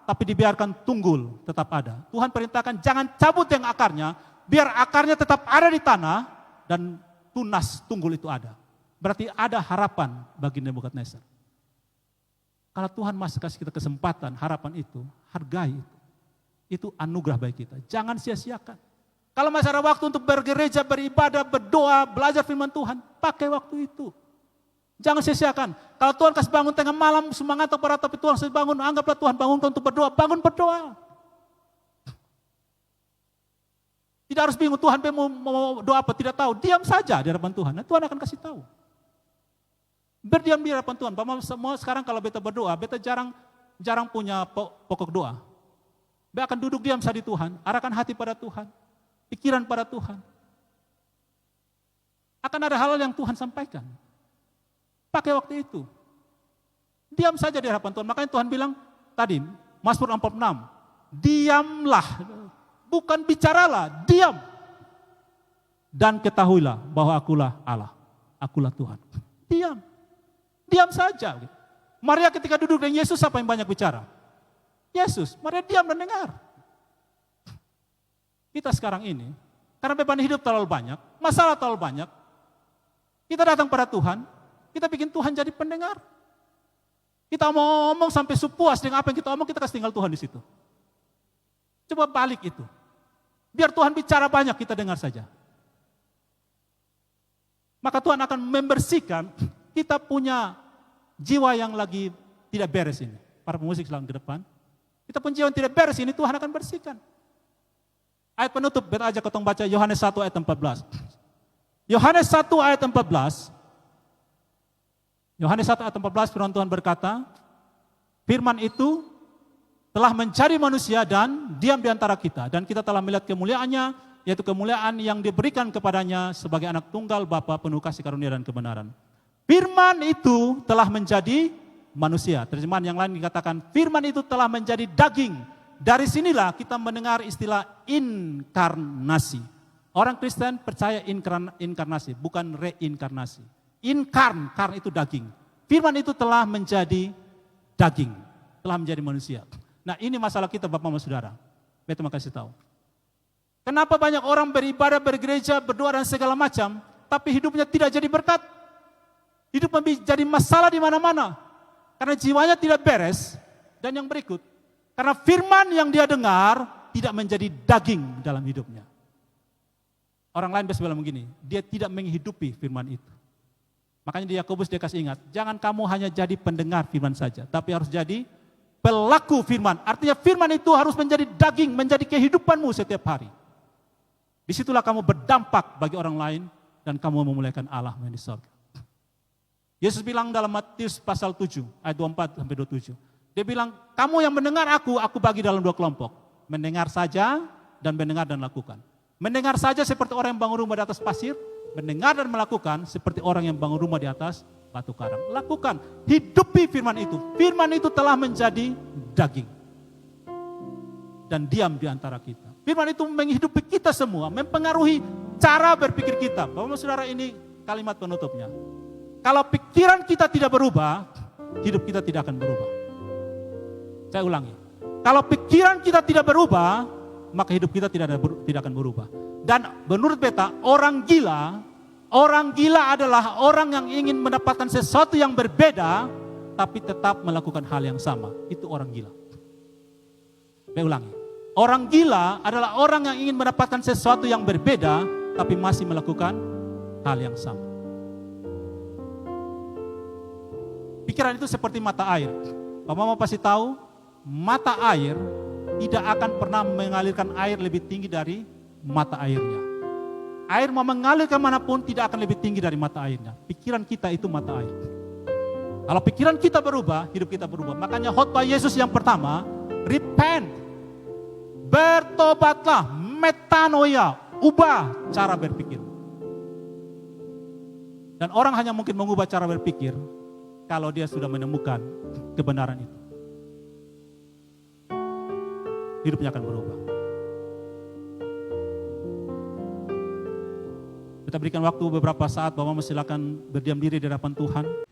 tapi dibiarkan tunggul tetap ada. Tuhan perintahkan jangan cabut yang akarnya, biar akarnya tetap ada di tanah, dan tunas tunggul itu ada. Berarti ada harapan bagi Nebukadnezar. Kalau Tuhan masih kasih kita kesempatan, harapan itu, hargai itu. Itu anugerah bagi kita. Jangan sia-siakan. Kalau masih ada waktu untuk bergereja, beribadah, berdoa, belajar firman Tuhan, pakai waktu itu. Jangan sia-siakan. Kalau Tuhan kasih bangun tengah malam, semangat atau berat, tapi Tuhan kasih bangun, anggaplah Tuhan bangunkan untuk berdoa, bangun berdoa. Tidak harus bingung, Tuhan mau doa apa, tidak tahu. Diam saja di hadapan Tuhan, dan Tuhan akan kasih tahu. Berdiam di hadapan Tuhan. Semua sekarang kalau beta berdoa, beta jarang punya pokok doa. Beta akan duduk diam saja di Tuhan, arahkan hati pada Tuhan, pikiran pada Tuhan. Akan ada hal yang Tuhan sampaikan. Pakai waktu itu. Diam saja di hadapan Tuhan. Makanya Tuhan bilang tadi, Mazmur 46, diamlah, bukan bicaralah, diam. Dan ketahuilah bahwa akulah Allah, akulah Tuhan. Diam. Diam saja. Maria ketika duduk dengan Yesus, siapa yang banyak bicara? Yesus. Maria diam dan dengar. Kita sekarang ini, karena beban hidup terlalu banyak, masalah terlalu banyak, kita datang pada Tuhan, kita bikin Tuhan jadi pendengar. Kita mau ngomong sampai sepuas dengan apa yang kita omong, kita kasih tinggal Tuhan di situ. Coba balik itu. Biar Tuhan bicara banyak, kita dengar saja. Maka Tuhan akan membersihkan. Kita punya jiwa yang lagi tidak beres ini. Para pemusik silakan ke depan. Kita punya jiwa yang tidak beres ini, Tuhan akan bersihkan. Ayat penutup, beta ajak ketong baca Yohanes 1 ayat 14. Yohanes 1 ayat 14. Yohanes 1 ayat 14 firman Tuhan berkata, firman itu telah menjadi manusia dan diam di antara kita. Dan kita telah melihat kemuliaannya, yaitu kemuliaan yang diberikan kepadanya sebagai anak tunggal Bapa penuh kasih karunia dan kebenaran. Firman itu telah menjadi manusia. Terjemahan yang lain dikatakan, firman itu telah menjadi daging. Dari sinilah kita mendengar istilah inkarnasi. Orang Kristen percaya inkarnasi, bukan reinkarnasi. Karn itu daging. Firman itu telah menjadi daging, telah menjadi manusia. Nah ini masalah kita Bapak dan Saudara. Beta mau kasih tahu. Kenapa banyak orang beribadah, bergereja, berdoa dan segala macam, tapi hidupnya tidak jadi berkat. Hidupnya jadi masalah di mana-mana. Karena jiwanya tidak beres. Dan yang berikut, karena firman yang dia dengar tidak menjadi daging dalam hidupnya. Orang lain biasa bilang begini, dia tidak menghidupi firman itu. Makanya di Yakobus dia kasih ingat, jangan kamu hanya jadi pendengar firman saja, tapi harus jadi pelaku firman. Artinya firman itu harus menjadi daging, menjadi kehidupanmu setiap hari. Disitulah kamu berdampak bagi orang lain dan kamu memuliakan Allah yang di surga. Yesus bilang dalam Matius pasal 7 ayat 24 sampai 27. Dia bilang, kamu yang mendengar aku bagi dalam dua kelompok. Mendengar saja dan mendengar dan lakukan. Mendengar saja seperti orang yang bangun rumah di atas pasir. Mendengar dan melakukan seperti orang yang bangun rumah di atas batu karang. Lakukan, hidupi firman itu. Firman itu telah menjadi daging. Dan diam di antara kita. Firman itu menghidupi kita semua, mempengaruhi cara berpikir kita. Bapak Saudara, ini kalimat penutupnya. Kalau pikiran kita tidak berubah, hidup kita tidak akan berubah. Saya ulangi. Kalau pikiran kita tidak berubah, maka hidup kita tidak akan berubah. Dan menurut beta, orang gila adalah orang yang ingin mendapatkan sesuatu yang berbeda, tapi tetap melakukan hal yang sama. Itu orang gila. Saya ulangi. Orang gila adalah orang yang ingin mendapatkan sesuatu yang berbeda, tapi masih melakukan hal yang sama. Pikiran itu seperti mata air. Bapak mau pasti tahu, mata air tidak akan pernah mengalirkan air lebih tinggi dari mata airnya. Air mau mengalir kemanapun tidak akan lebih tinggi dari mata airnya. Pikiran kita itu mata air. Kalau pikiran kita berubah, hidup kita berubah. Makanya khotbah Yesus yang pertama, repent. Bertobatlah, metanoia, ubah cara berpikir. Dan orang hanya mungkin mengubah cara berpikir kalau dia sudah menemukan kebenaran itu. Hidupnya akan berubah. Kita berikan waktu beberapa saat, Bapak silakan berdiam diri di hadapan Tuhan.